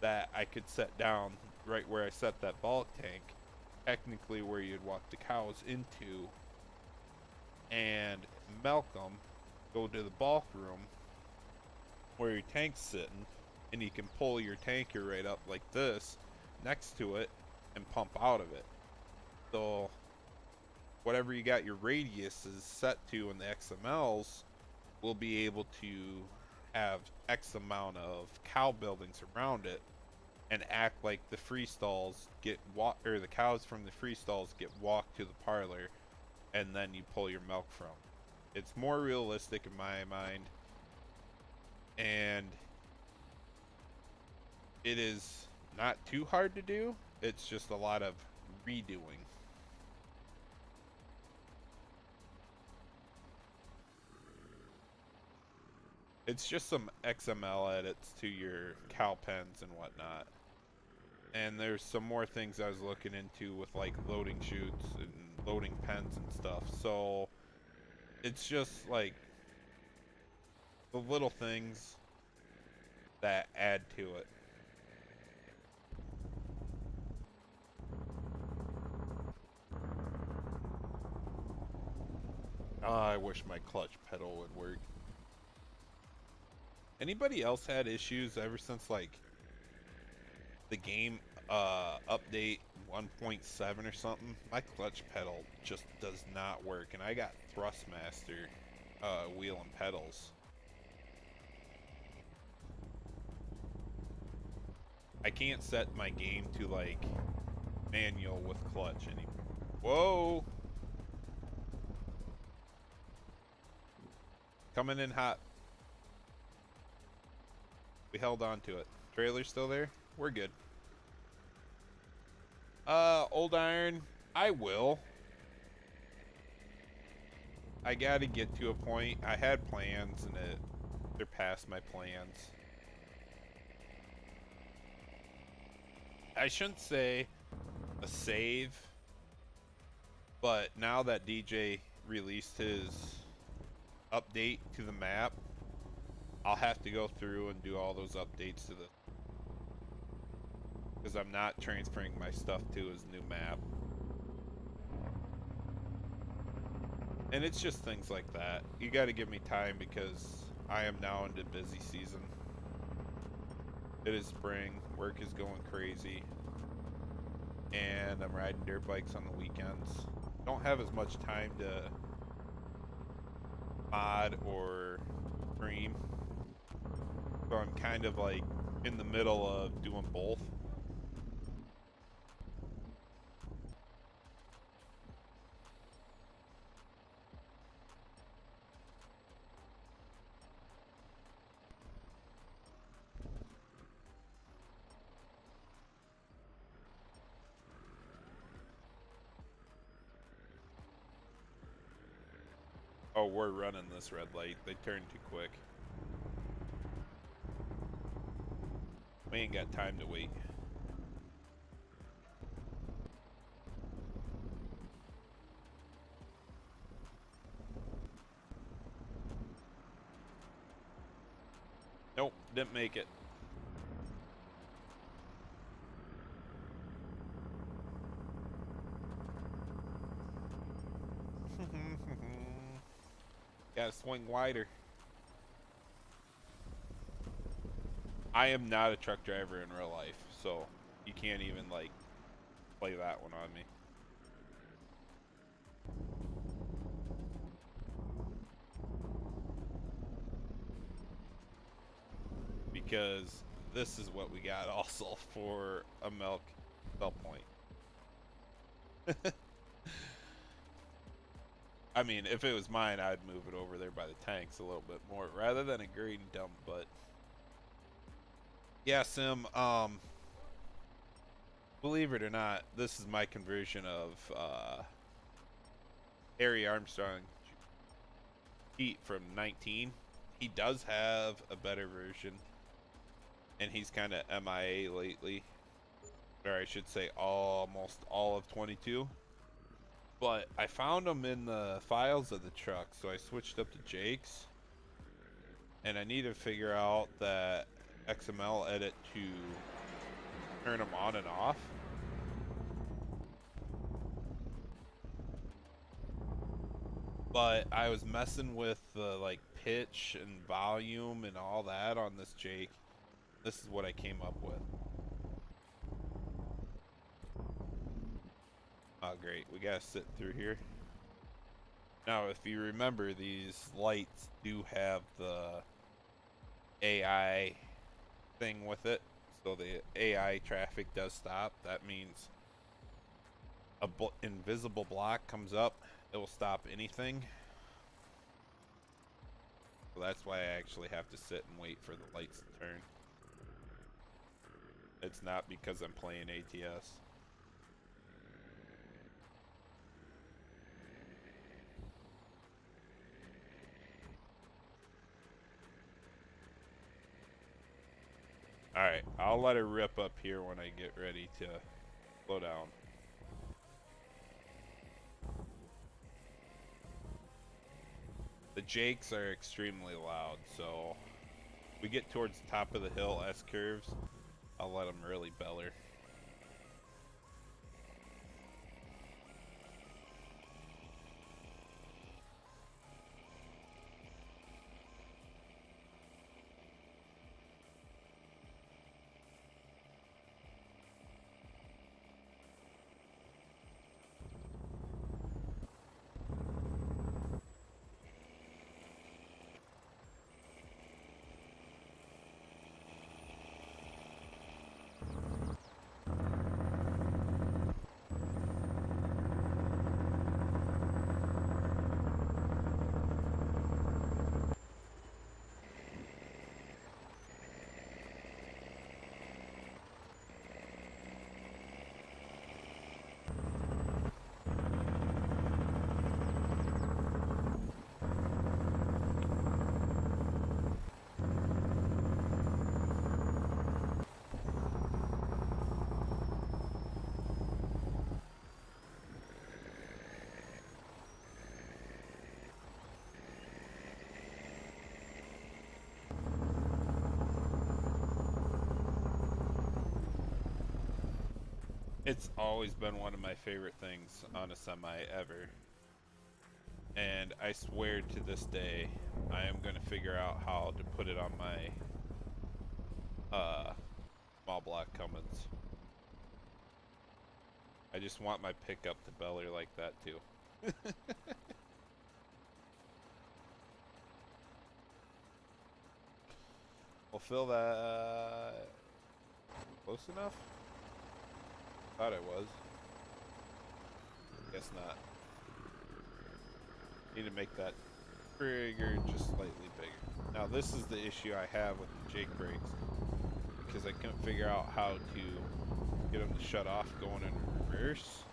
that I could set down right where I set that bulk tank, technically where you'd walk the cows into, and milk them, go to the bulk room where your tank's sitting, and you can pull your tanker right up like this next to it and pump out of it. So whatever you got your radiuses set to in the XMLs will be able to have X amount of cow buildings around it and act like the free stalls get or the cows from the free stalls get walked to the parlor, and then you pull your milk from. It's more realistic in my mind, and it is not too hard to do. It's just a lot of redoing. It's just some XML edits to your cow pens and whatnot. And there's some more things I was looking into with like loading chutes and loading pens and stuff. So it's just like the little things that add to it. Oh, I wish my clutch pedal would work. Anybody else had issues ever since like the game update 1.7 or something? My clutch pedal just does not work, and I got Thrustmaster wheel and pedals. I can't set my game to like manual with clutch anymore. Whoa! Coming in hot. We held on to it. Trailer's still there? We're good. Old iron, I will. I gotta get to a point. I had plans and it surpassed my plans. I shouldn't say a save, but now that DJ released his update to the map, I'll have to go through and do all those updates to the, because I'm not transferring my stuff to his new map. And it's just things like that. You got to give me time because I am now into busy season. It is spring, work is going crazy, and I'm riding dirt bikes on the weekends. Don't have as much time to mod or stream. So I'm kind of like in the middle of doing both. Oh, we're running this red light. They turned too quick. We ain't got time to wait. Nope, didn't make it. Gotta swing wider. I am not a truck driver in real life, so you can't even like play that one on me. Because this is what we got also for a milk sell point. I mean, if it was mine, I'd move it over there by the tanks a little bit more rather than a grain dump, but yeah, Sim, Believe it or not, this is my conversion of Harry Armstrong Heat from 19. He does have a better version, and he's kind of MIA lately, or I should say almost all of 22. But I found him in the files of the truck, so I switched up to Jake's, and I need to figure out that XML edit to turn them on and off. But I was messing with the like pitch and volume and all that on this Jake. This is what I came up with. Oh great, we gotta sit through here. Now if you remember, these lights do have the AI thing with it. So the AI traffic does stop. That means a invisible block comes up, it will stop anything. So that's why I actually have to sit and wait for the lights to turn. It's not because I'm playing ATS. Alright, I'll let her rip up here when I get ready to slow down. The Jakes are extremely loud, so we get towards the top of the hill S-curves, I'll let them really beller. It's always been one of my favorite things on a semi ever. And I swear to this day, I am going to figure out how to put it on my small block Cummins. I just want my pickup to beller like that too. We'll fill that close enough? Thought I was. Guess not. Need to make that trigger just slightly bigger. Now this is the issue I have with the Jake brakes, because I couldn't figure out how to get them to shut off going in reverse.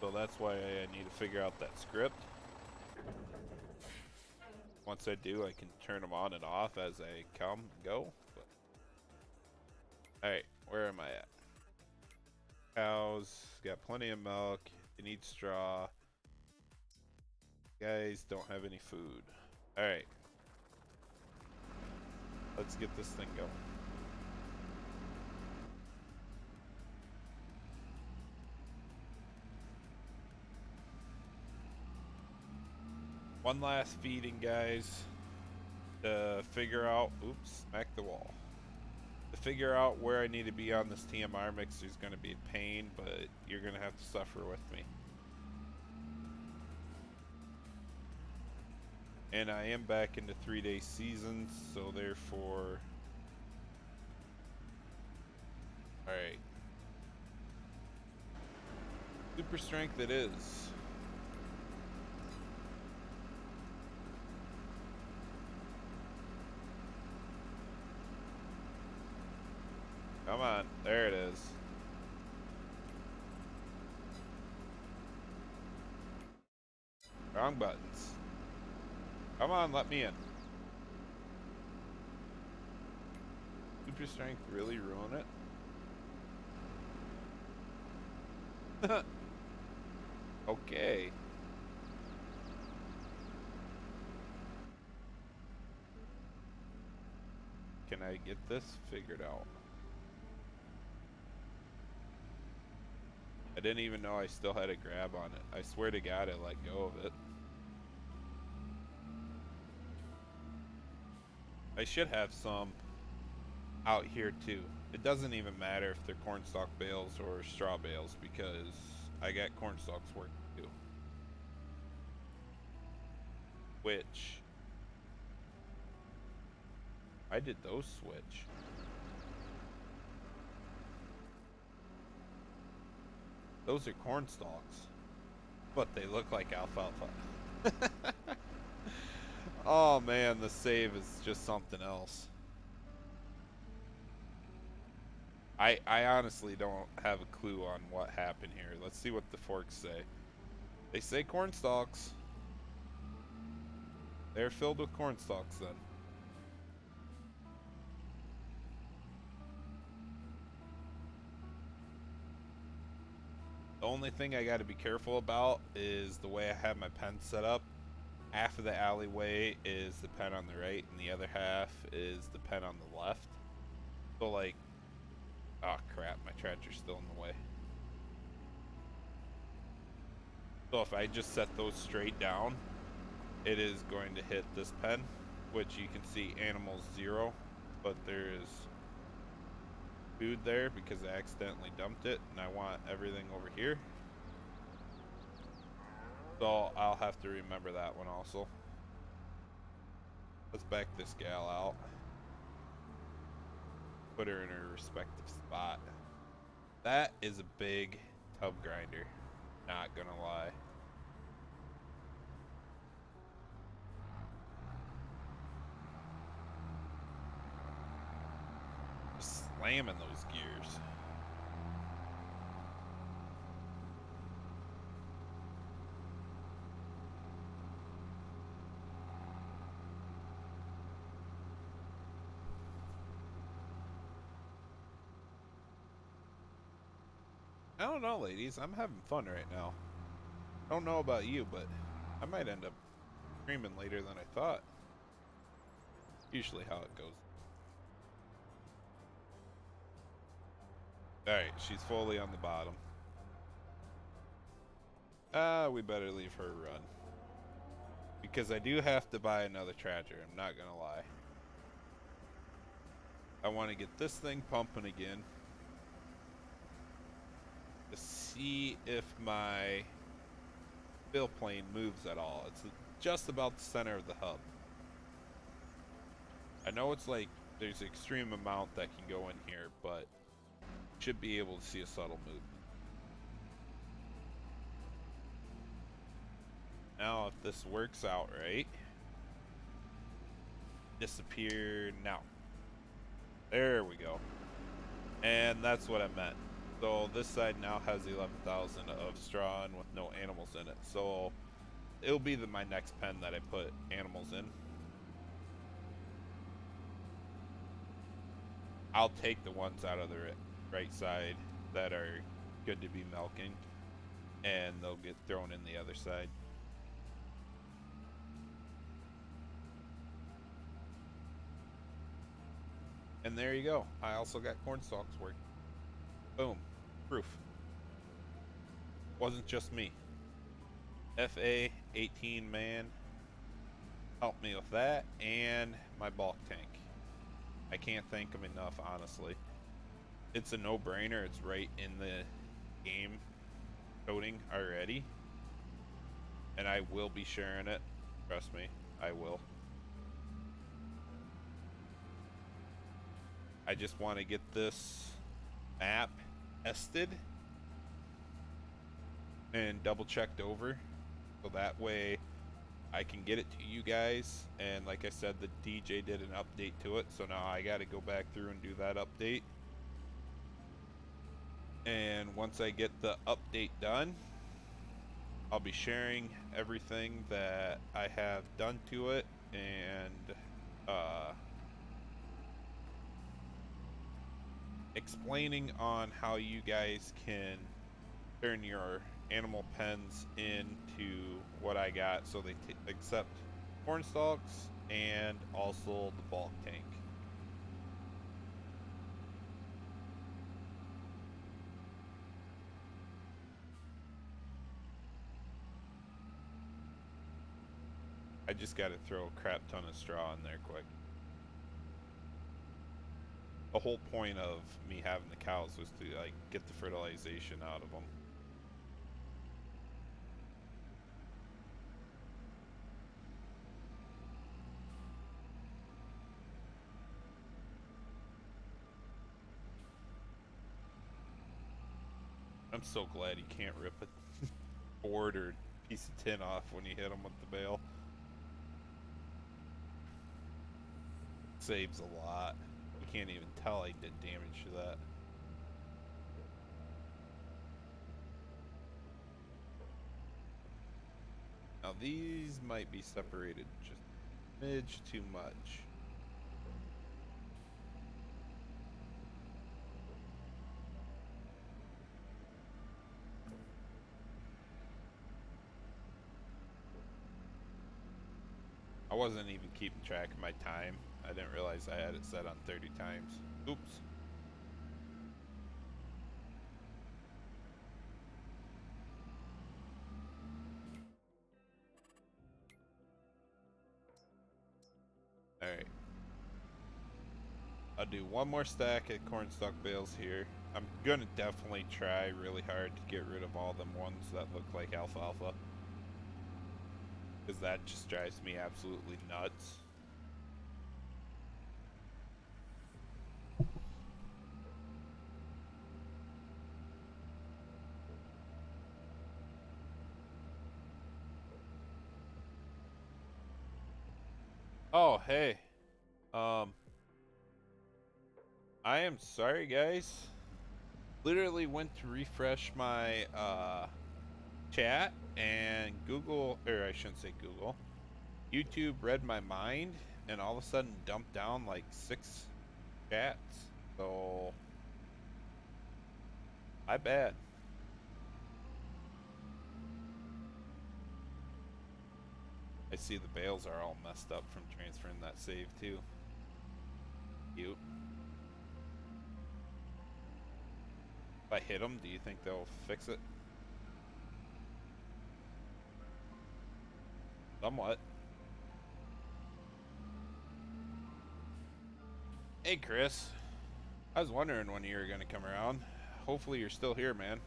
So that's why I need to figure out that script. Once I do, I can turn them on and off as I come and go. Alright, where am I at? Cows, got plenty of milk. You need straw. Guys don't have any food. Alright. Let's get this thing going. One last feeding, guys, to figure out, oops, smack the wall. To figure out where I need to be on this TMR mixer is going to be a pain, but you're going to have to suffer with me. And I am back into 3-day seasons, so therefore, alright. Super strength it is. Come on, there it is. Wrong buttons. Come on, let me in. Super strength really ruin it? Okay. Can I get this figured out? I didn't even know I still had a grab on it. I swear to God I let go of it. I should have some out here too. It doesn't even matter if they're cornstalk bales or straw bales because I got cornstalks working too. Which I did those switch. Those are cornstalks, but they look like alfalfa. Oh man, the save is just something else. I honestly don't have a clue on what happened here. Let's see what the forks say. They say cornstalks. They're filled with cornstalks then. The only thing I got to be careful about is the way I have my pen set up. Half of the alleyway is the pen on the right, and the other half is the pen on the left. So like, oh crap, my tractor's still in the way. So if I just set those straight down, it is going to hit this pen, which you can see animals 0, but there is food there because I accidentally dumped it, and I want everything over here. So I'll have to remember that one also. Let's back this gal out. Put her in her respective spot. That is a big tub grinder, not gonna lie. Just slamming those gears. I don't know, ladies. I'm having fun right now. I don't know about you, but I might end up screaming later than I thought. Usually how it goes. Alright, she's fully on the bottom. We better leave her run. Because I do have to buy another tractor, I'm not gonna lie. I want to get this thing pumping again. To see if my fill plane moves at all. It's just about the center of the hub. I know it's like there's an extreme amount that can go in here, but should be able to see a subtle movement. Now if this works out right, disappear now. There we go. And that's what I meant. So this side now has 11,000 of straw and with no animals in it. So it'll be my next pen that I put animals in. I'll take the ones out of the right side that are good to be milking, and they'll get thrown in the other side. And there you go. I also got cornstalks working. Boom. Proof. Wasn't just me. FA 18 man helped me with that and my bulk tank. I can't thank him enough, honestly. It's a no-brainer. It's right in the game coding already. And I will be sharing it. Trust me, I will. I just want to get this map tested and double checked over so that way I can get it to you guys. And like I said, the DJ did an update to it, so now I got to go back through and do that update. And once I get the update done, I'll be sharing everything that I have done to it and explaining on how you guys can turn your animal pens into what I got so they accept corn stalks and also the bulk tank. I just got to throw a crap ton of straw in there quick. The whole point of me having the cows was to like get the fertilization out of them. I'm so glad you can't rip a board or piece of tin off when you hit them with the bale. Saves a lot. You can't even tell I did damage to that. Now these might be separated just a smidge too much. I wasn't even keeping track of my time. I didn't realize I had it set on 30 times. Oops. Alright. I'll do one more stack of cornstalk bales here. I'm gonna definitely try really hard to get rid of all them ones that look like alfalfa. Because that just drives me absolutely nuts. Oh, hey. I am sorry, guys. Literally went to refresh my chat and Google, or I shouldn't say Google, YouTube read my mind and all of a sudden dumped down like 6 chats. So, my bad. I see the bales are all messed up from transferring that save too. Cute. If I hit them, do you think they'll fix it? Somewhat. Hey Chris, I was wondering when you were gonna come around. Hopefully you're still here, man.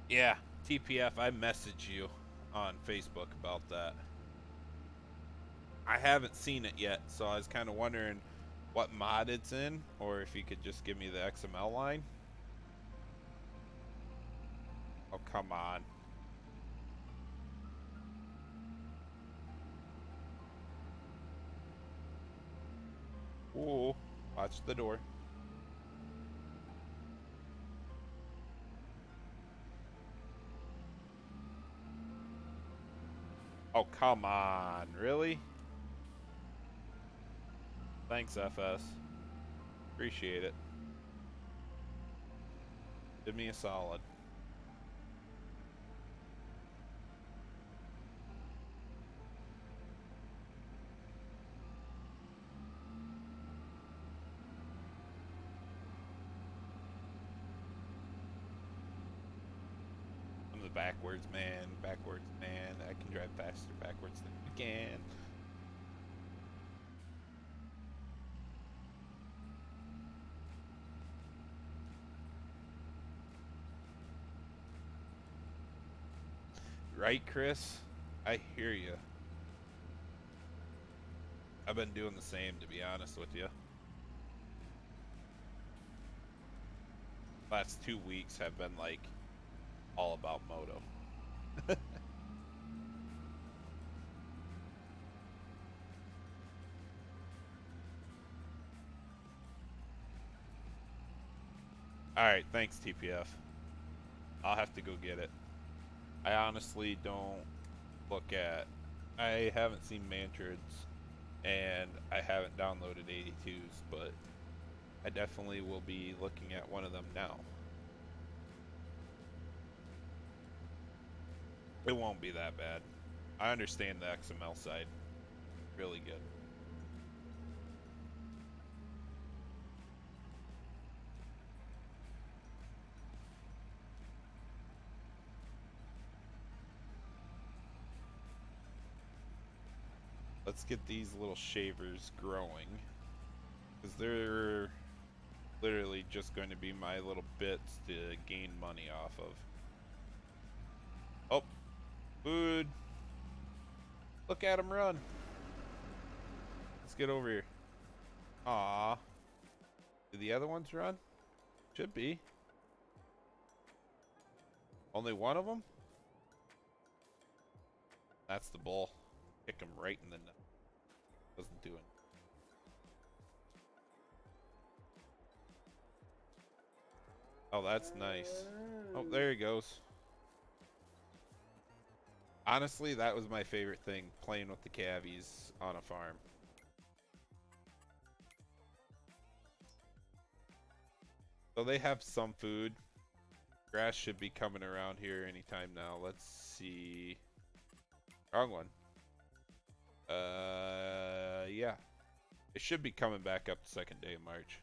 Yeah, TPF, I messaged you on Facebook about that. I haven't seen it yet, so I was kind of wondering what mod it's in, or if you could just give me the XML line. Oh, come on. Ooh, watch the door. Oh, come on. Really? Thanks, FS. Appreciate it. Did me a solid. I'm the backwards man. Backwards man. I can drive faster backwards than you can. Right, Chris? I hear you. I've been doing the same, to be honest with you. Last 2 weeks have been like all about moto. Alright, thanks, TPF. I'll have to go get it. I honestly don't look at... I haven't seen Mantrids, and I haven't downloaded 82s, but I definitely will be looking at one of them now. It won't be that bad. I understand the XML side. Really good. Let's get these little shavers growing, because they're literally just going to be my little bits to gain money off of. Oh, food. Look at him run. Let's get over here. Aw. Do the other ones run? Should be. Only one of them? That's the bull. Kick him right in the nut. Doesn't do it. Oh, that's nice. Oh, there he goes. Honestly, that was my favorite thing, playing with the cavies on a farm. So they have some food. Grass should be coming around here anytime now. Let's see. Wrong one. Yeah. It should be coming back up the second day of March.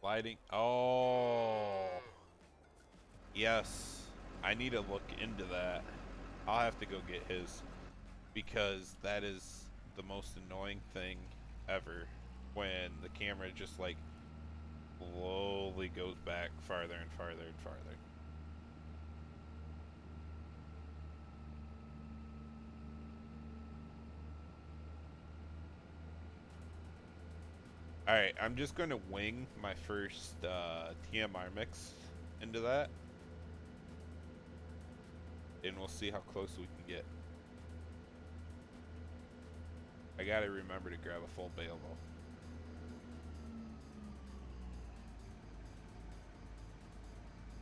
Lighting. Oh. Yes. I need to look into that. I'll have to go get his, because that is the most annoying thing ever, when the camera just like slowly goes back farther and farther and farther. Alright, I'm just going to wing my first TMR mix into that, and we'll see how close we can get. I gotta remember to grab a full bale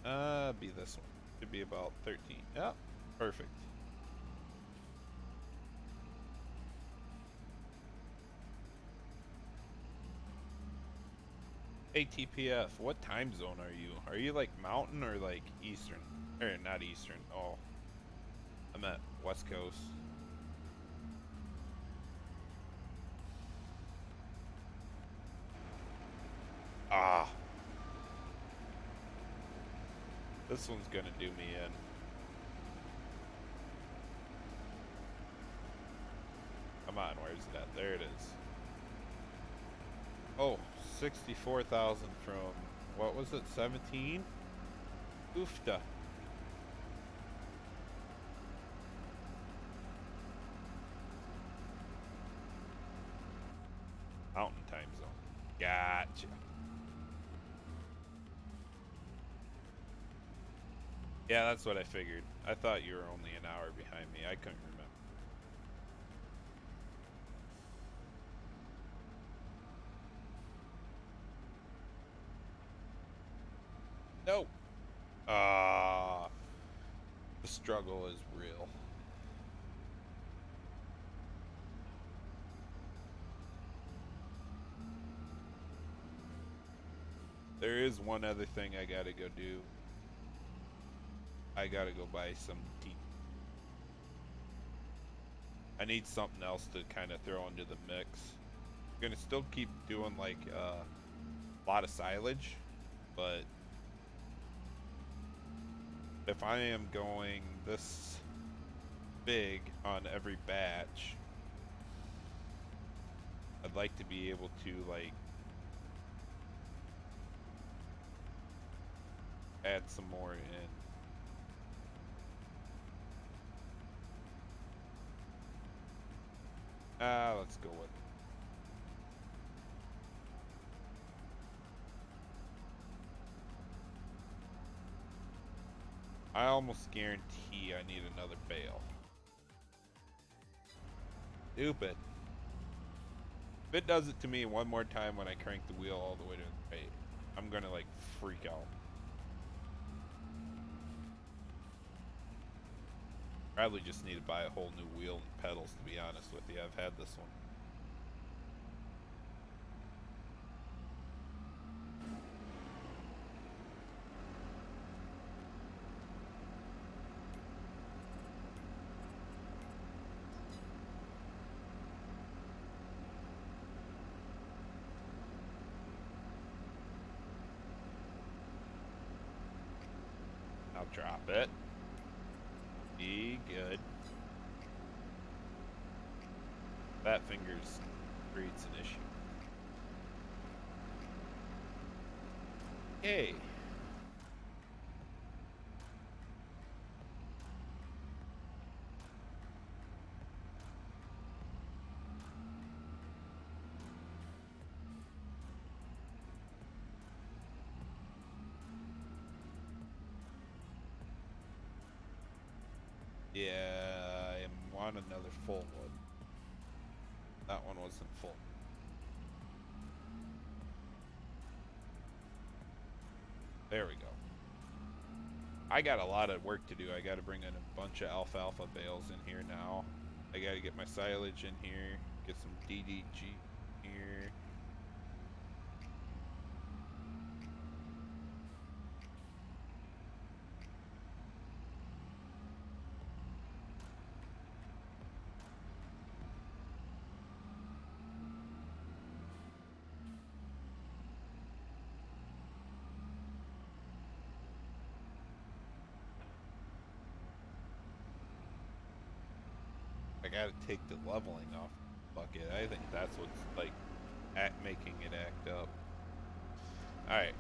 though. Be this one. Should be about 13. Yeah, perfect. Hey TPF, what time zone are you? Are you like mountain or like eastern? Or not eastern. Oh, I'm at West Coast. Ah. This one's gonna do me in. Come on, where's it at? There it is. Oh, 64,000 from, what was it, 17? Oofta. Mountain time zone. Gotcha. Yeah, that's what I figured. I thought you were only an hour behind me. I couldn't remember. Nope. The struggle is real. There is one other thing I gotta go do. I gotta go buy some tea. I need something else to kind of throw into the mix. I'm gonna still keep doing like a lot of silage, but if I am going this big on every batch, I'd like to be able to like add some more in. Let's go with it. I almost guarantee I need another bale. Stupid. If it does it to me one more time when I crank the wheel all the way to the right, I'm gonna like freak out. Probably just need to buy a whole new wheel and pedals, to be honest with you. I've had this one. I'll drop it. Be good. Fat fingers creates an issue. Hey. Yeah, I want another full one. That one wasn't full. There we go. I got a lot of work to do. I got to bring in a bunch of alfalfa bales in here now. I got to get my silage in here, get some DDG here. I gotta take the leveling off the bucket. I think that's what's like making it act up. Alright.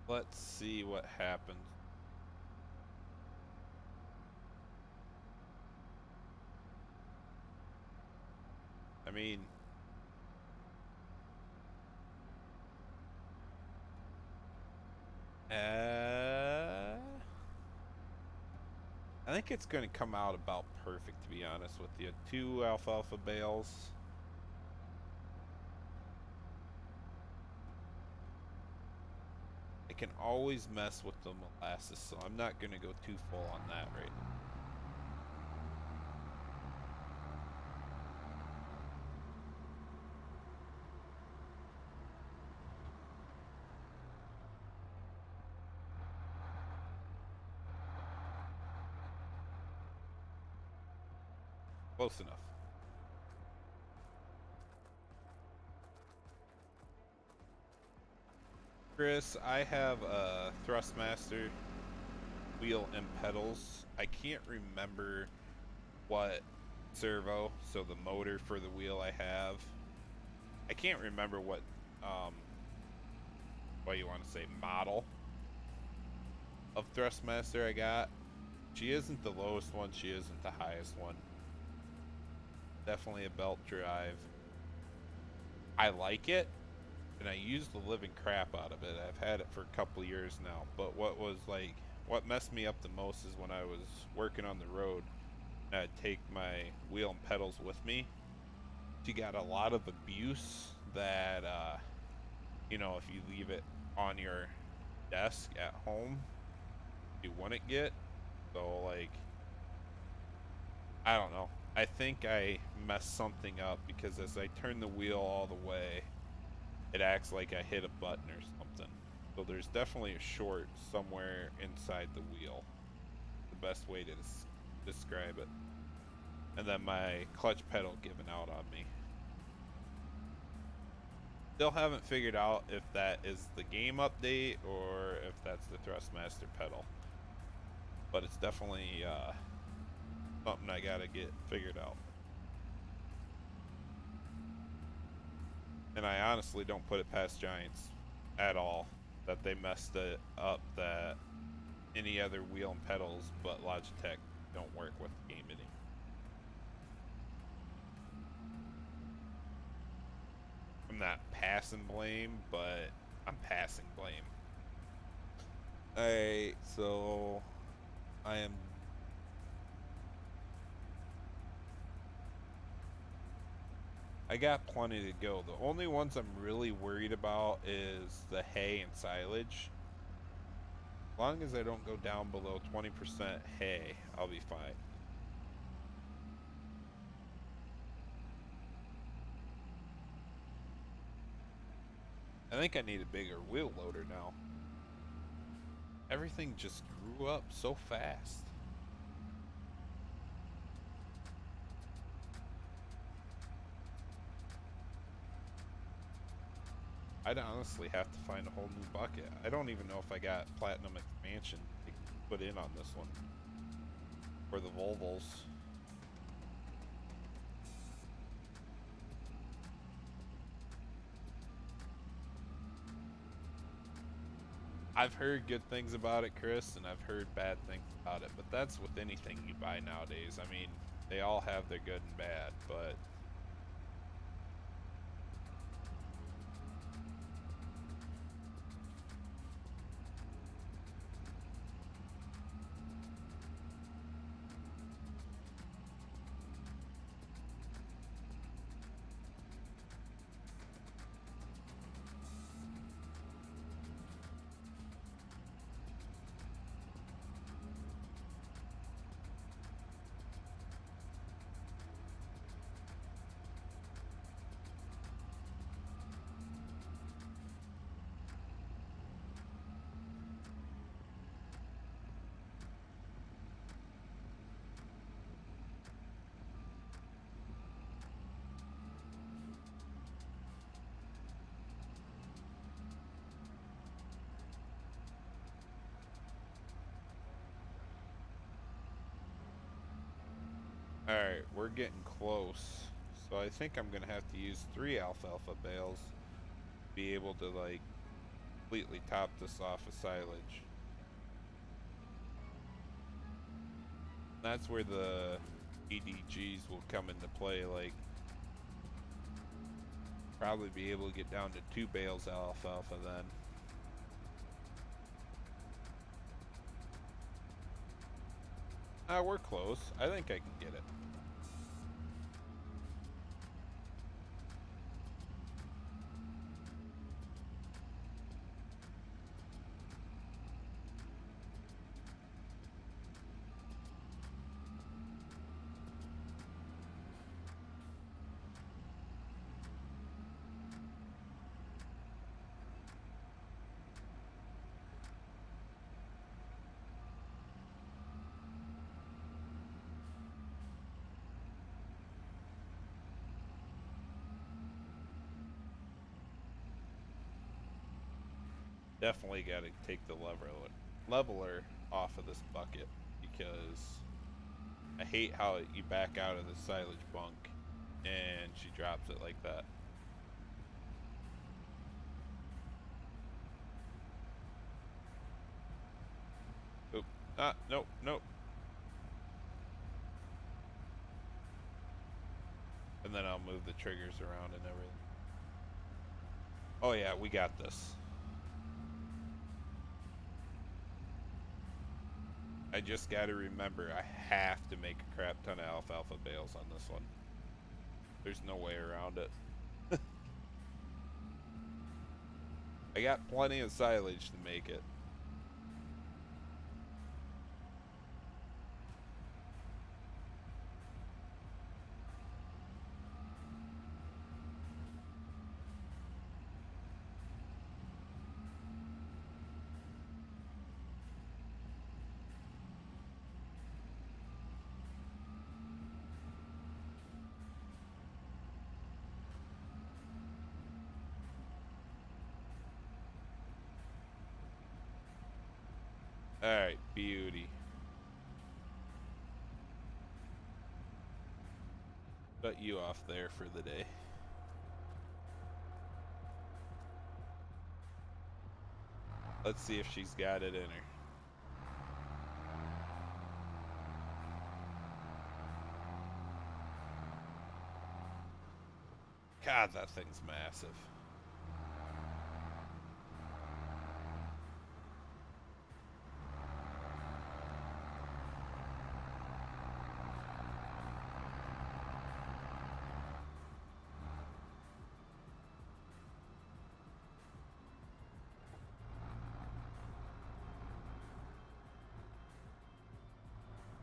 Let's see what happens. I mean, I think it's going to come out about perfect, to be honest with you. 2 alfalfa bales. I can always mess with the molasses, so I'm not going to go too full on that right now. Close enough. Chris, I have a Thrustmaster wheel and pedals. I can't remember what servo, so the motor for the wheel I have. I can't remember what you want to say, model of Thrustmaster I got. She isn't the lowest one, she isn't the highest one. Definitely a belt drive. I like it, and I use the living crap out of it. I've had it for a couple years now, but what messed me up the most is when I was working on the road, and I'd take my wheel and pedals with me. She got a lot of abuse that, you know, if you leave it on your desk at home, you wouldn't get. So, like, I don't know. I think I messed something up because as I turn the wheel all the way, it acts like I hit a button or something. So there's definitely a short somewhere inside the wheel. The best way to describe it. And then my clutch pedal giving out on me. Still haven't figured out if that is the game update or if that's the Thrustmaster pedal. But it's definitely something I gotta get figured out. And I honestly don't put it past Giants at all that they messed it up that any other wheel and pedals but Logitech don't work with the game anymore. I'm not passing blame, but I'm passing blame. Alright, so I got plenty to go. The only ones I'm really worried about is the hay and silage. As long as I don't go down below 20% hay, I'll be fine. I think I need a bigger wheel loader now. Everything just grew up so fast. I'd honestly have to find a whole new bucket. I don't even know if I got Platinum Expansion to put in on this one. For the Volvos. I've heard good things about it, Chris, and I've heard bad things about it. But that's with anything you buy nowadays. I mean, they all have their good and bad, but... Alright, we're getting close. So I think I'm going to have to use 3 alfalfa bales to be able to, like, completely top this off with silage. That's where the EDGs will come into play, like, probably be able to get down to 2 bales of alfalfa then. We're close. I think I can get it. Definitely got to take the leveler off of this bucket because I hate how you back out of the silage bunk and she drops it like that. Oop. Nope, nope. And then I'll move the triggers around and everything. Oh yeah, we got this. I just gotta remember I have to make a crap ton of alfalfa bales on this one. There's no way around it. I got plenty of silage to make it. Alright, beauty. Shut you off there for the day. Let's see if she's got it in her. God, that thing's massive.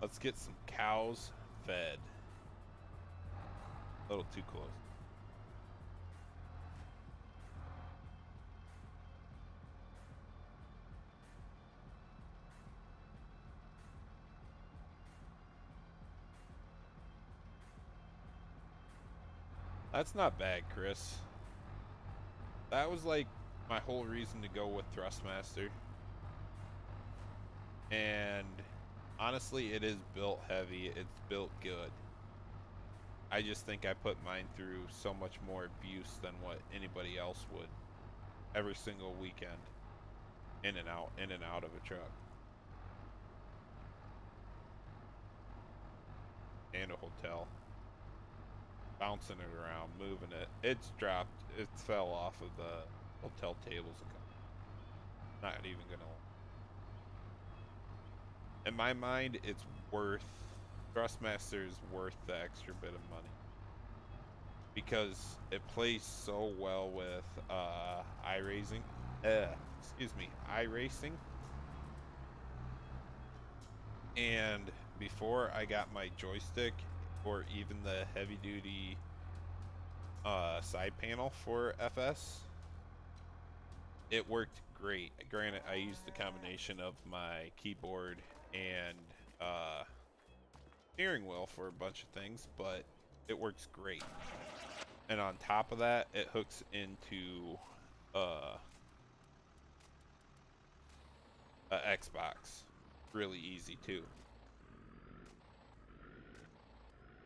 Let's get some cows fed. A little too close. That's not bad, Chris. That was like my whole reason to go with Thrustmaster. And honestly, it is built heavy. It's built good. I just think I put mine through so much more abuse than what anybody else would. Every single weekend. In and out of a truck. And a hotel. Bouncing it around, moving it. It's dropped. It fell off of the hotel tables. Not even gonna. In my mind, it's worth. Thrustmaster is worth the extra bit of money because it plays so well with iRacing. iRacing. And before I got my joystick, or even the heavy duty side panel for FS, it worked great. Granted, I used the combination of my keyboard and steering wheel for a bunch of things, but it works great. And on top of that, it hooks into a Xbox really easy too.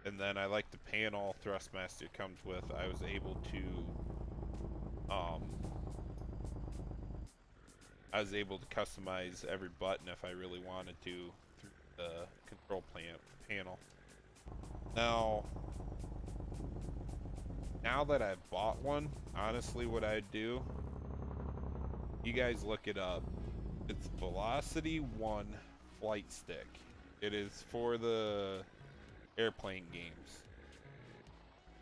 And then I like the panel Thrustmaster comes with. I was able to customize every button if I really wanted to through the control panel. Now that I've bought one, honestly what I'd do, you guys look it up. It's Velocity 1 Flight Stick. It is for the airplane games.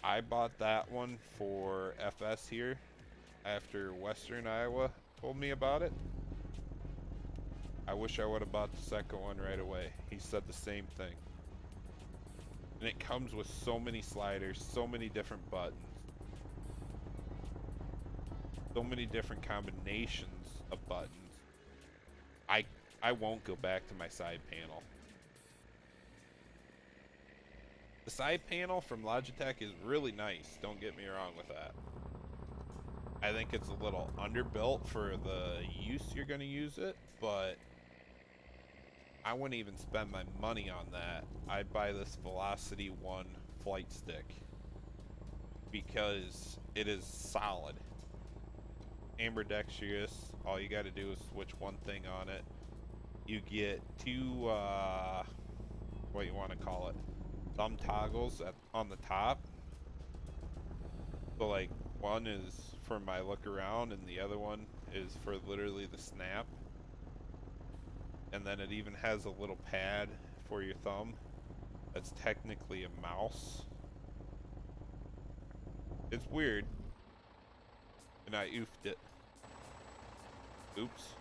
I bought that one for FS here after Western Iowa told me about it. I wish I would have bought the second one right away. He said the same thing. And it comes with so many sliders, so many different buttons, so many different combinations of buttons. I won't go back to my side panel. The side panel from Logitech is really nice, don't get me wrong with that. I think it's a little underbuilt for the use you're going to use it, but I wouldn't even spend my money on that. I'd buy this Velocity 1 Flight Stick because it is solid. Ambidextrous, all you got to do is switch one thing on it. You get two, what you want to call it, thumb toggles on the top. So like one is for my look around and the other one is for literally the snap. And then it even has a little pad for your thumb that's technically a mouse. It's weird. And I oofed it. Oops.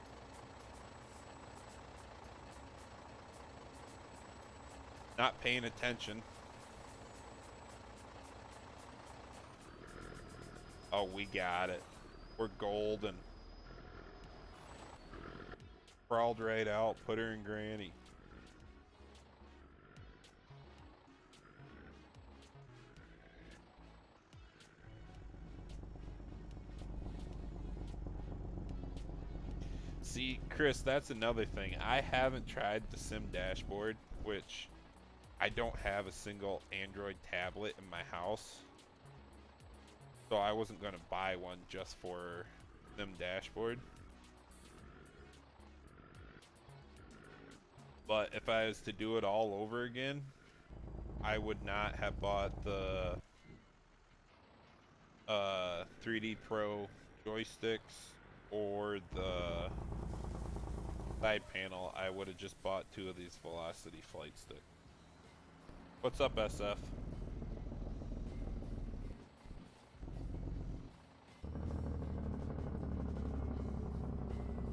Not paying attention. Oh, we got it. We're golden. Crawled right out, put her in granny. See, Chris, that's another thing. I haven't tried the Sim dashboard, which I don't have a single Android tablet in my house. So I wasn't going to buy one just for Sim dashboard. But if I was to do it all over again, I would not have bought the 3D Pro joysticks or the side panel. I would have just bought 2 of these Velocity flight sticks. What's up, SF?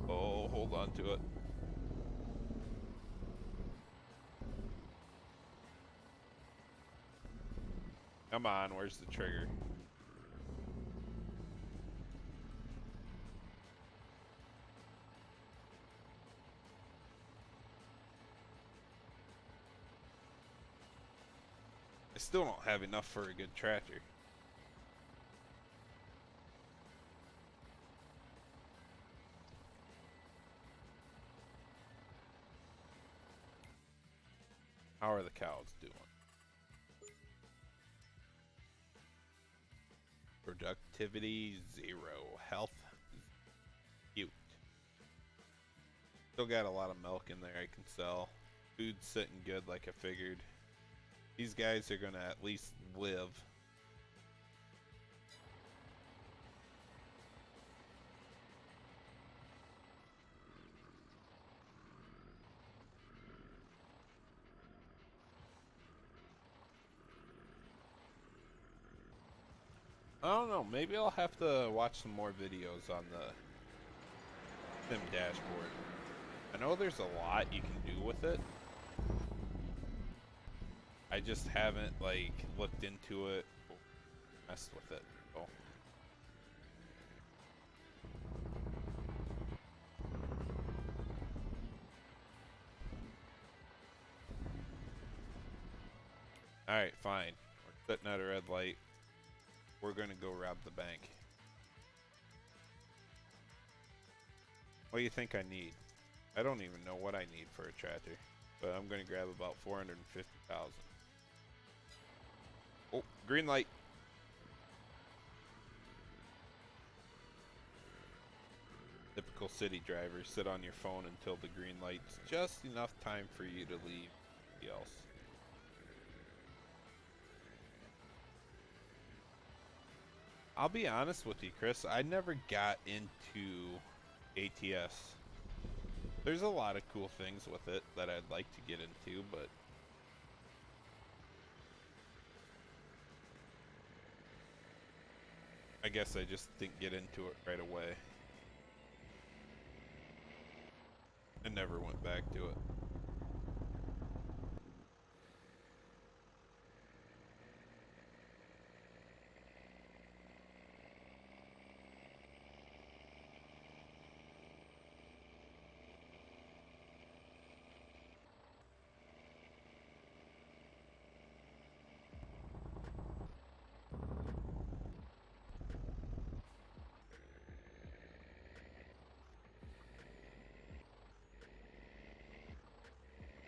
Oh, hold on to it. Come on, where's the trigger? I still don't have enough for a good tractor. How are the cows doing? Productivity 0. Health cute. Still got a lot of milk in there I can sell. Food's sitting good like I figured. These guys are gonna at least live. I don't know, maybe I'll have to watch some more videos on the sim dashboard. I know there's a lot you can do with it. I just haven't like looked into it, messed with it. So. Alright, fine. We're sitting at a red light. We're gonna go rob the bank. What do you think I need? I don't even know what I need for a tractor, but I'm gonna grab about 450,000. Oh, green light. Typical city driver, sit on your phone until the green light's just enough time for you to leave else. I'll be honest with you, Chris, I never got into ATS. There's a lot of cool things with it that I'd like to get into, but I guess I just didn't get into it right away. I never went back to it.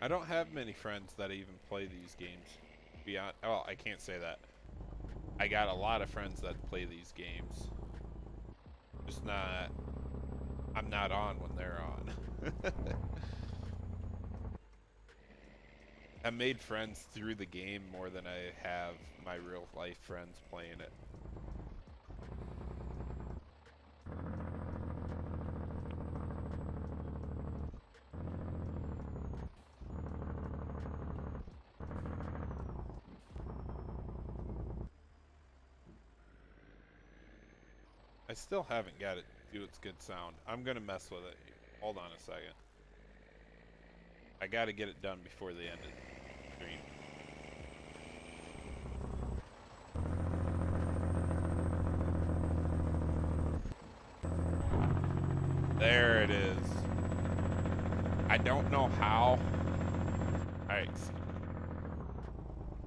I don't have many friends that even play these games. Beyond, well, I can't say that. I got a lot of friends that play these games. Just not, I'm not on when they're on. I made friends through the game more than I have my real life friends playing it. I still haven't got it to do its good sound. I'm gonna mess with it. Hold on a second. I gotta get it done before the end of the stream. There it is. I don't know how. Alright.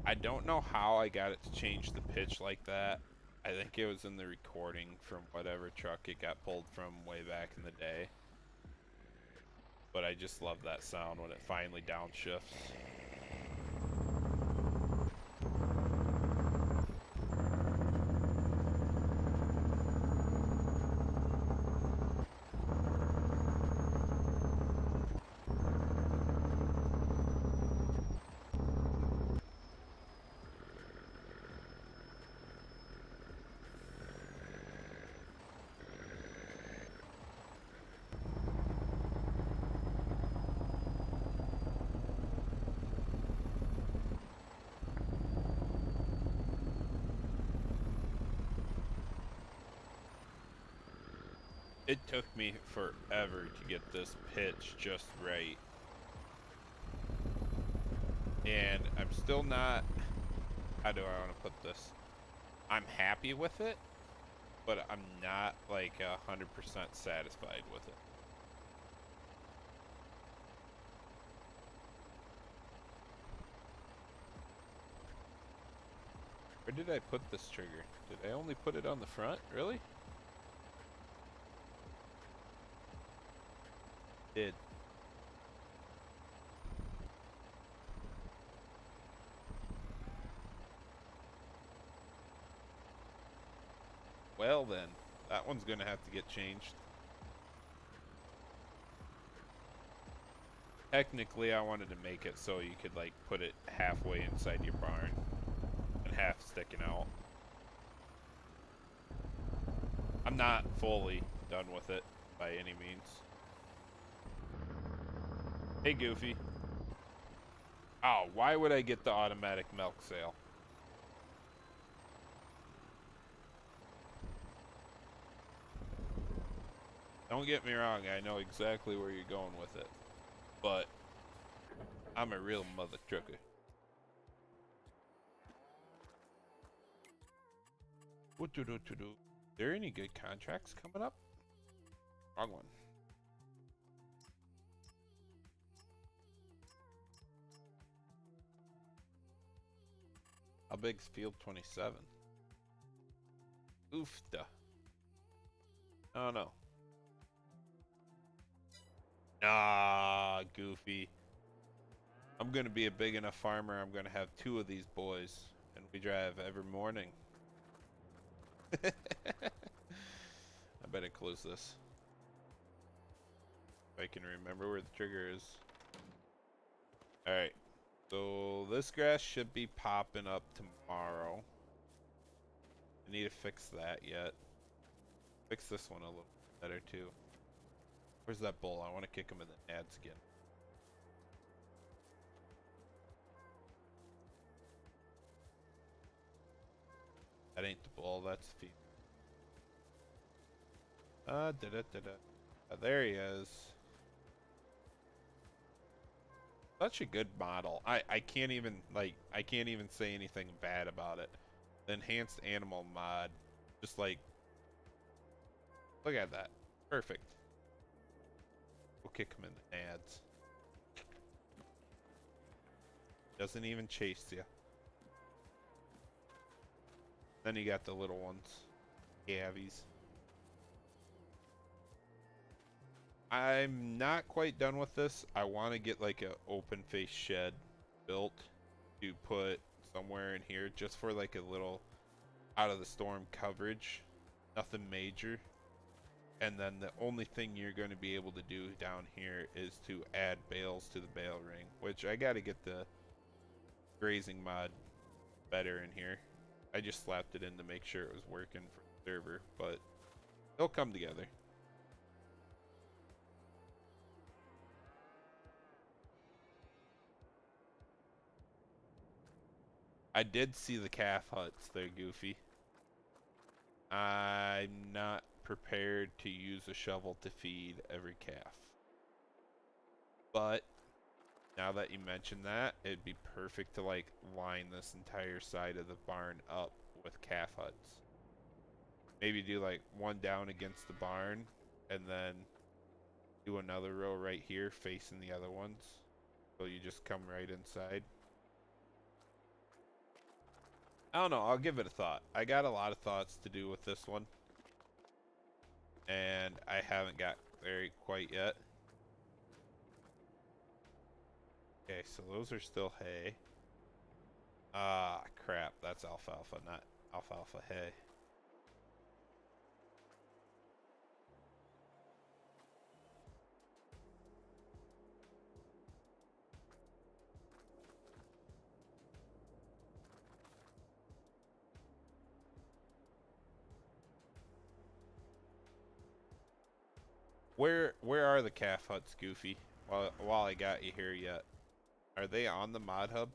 I don't know how I got it to change the pitch like that. I think it was in the recording from whatever truck it got pulled from way back in the day. But I just love that sound when it finally downshifts. It took me forever to get this pitch just right. And I'm still not, how do I want to put this? I'm happy with it, but I'm not like 100% satisfied with it. Where did I put this trigger? Did I only put it on the front? Really? Did. Well then, that one's gonna have to get changed. Technically, I wanted to make it so you could like put it halfway inside your barn and half sticking out. I'm not fully done with it by any means. Hey, Goofy. Oh, why would I get the automatic milk sale? Don't get me wrong, I know exactly where you're going with it. But I'm a real mother trucker. What do? There any good contracts coming up? Wrong one. How big's field 27? Oofda. Oh no. Nah, Goofy. I'm gonna be a big enough farmer. I'm gonna have 2 of these boys, and we drive every morning. I better close this. If I can remember where the trigger is. Alright. So this grass should be popping up tomorrow. I need to fix that yet. Fix this one a little better too. Where's that bull? I want to kick him in the nads again. That ain't the bull, that's the feed. There he is. Such a good model. I can't even say anything bad about it. The enhanced animal mod, just like, look at that, perfect. We'll kick him in the nads. Doesn't even chase you. Then you got the little ones, Gavies. I'm not quite done with this. I want to get like a open face shed built to put somewhere in here just for like a little out of the storm coverage. Nothing major. And then the only thing you're going to be able to do down here is to add bales to the bale ring, which I got to get the grazing mod better in here. I just slapped it in to make sure it was working for the server, but they'll come together. I did see the calf huts there, Goofy. I'm not prepared to use a shovel to feed every calf. But now that you mention that, it'd be perfect to like line this entire side of the barn up with calf huts. Maybe do like one down against the barn and then do another row right here facing the other ones. So you just come right inside. I don't know, I'll give it a thought. I got a lot of thoughts to do with this one. And I haven't got there quite yet. Okay, so those are still hay. Ah, crap, that's alfalfa, not alfalfa hay. Where are the calf huts, Goofy? While I got you here yet. Are they on the mod hub?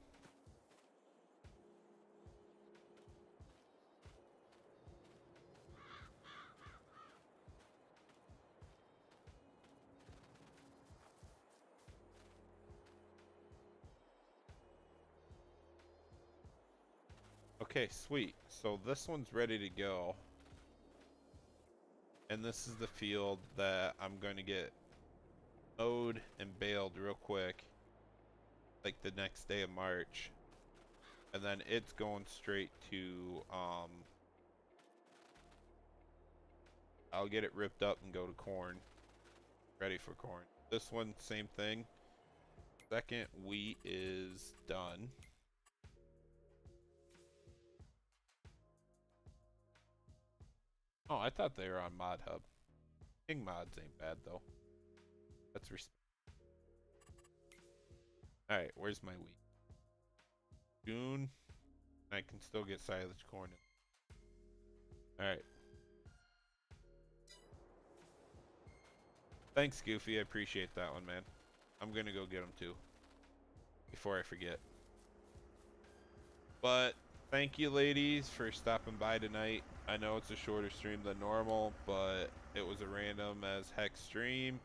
Okay, sweet. So this one's ready to go. And this is the field that I'm going to get mowed and baled real quick. Like the next day of March. And then it's going straight to, I'll get it ripped up and go to corn. Ready for corn. This one, same thing. Second wheat is done. Oh, I thought they were on Mod Hub. King mods ain't bad though. That's alright, where's my wheat? June. I can still get silage corn. Alright. Thanks, Goofy. I appreciate that one, man. I'm gonna go get them too. Before I forget. But thank you, ladies, for stopping by tonight. I know it's a shorter stream than normal, but it was a random as heck stream.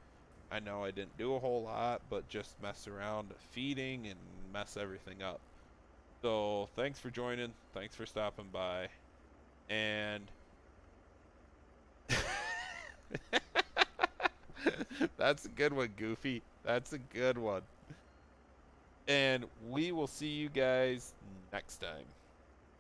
I know I didn't do a whole lot, but just mess around feeding and mess everything up. So thanks for joining. Thanks for stopping by. And that's a good one, Goofy. That's a good one. And we will see you guys next time.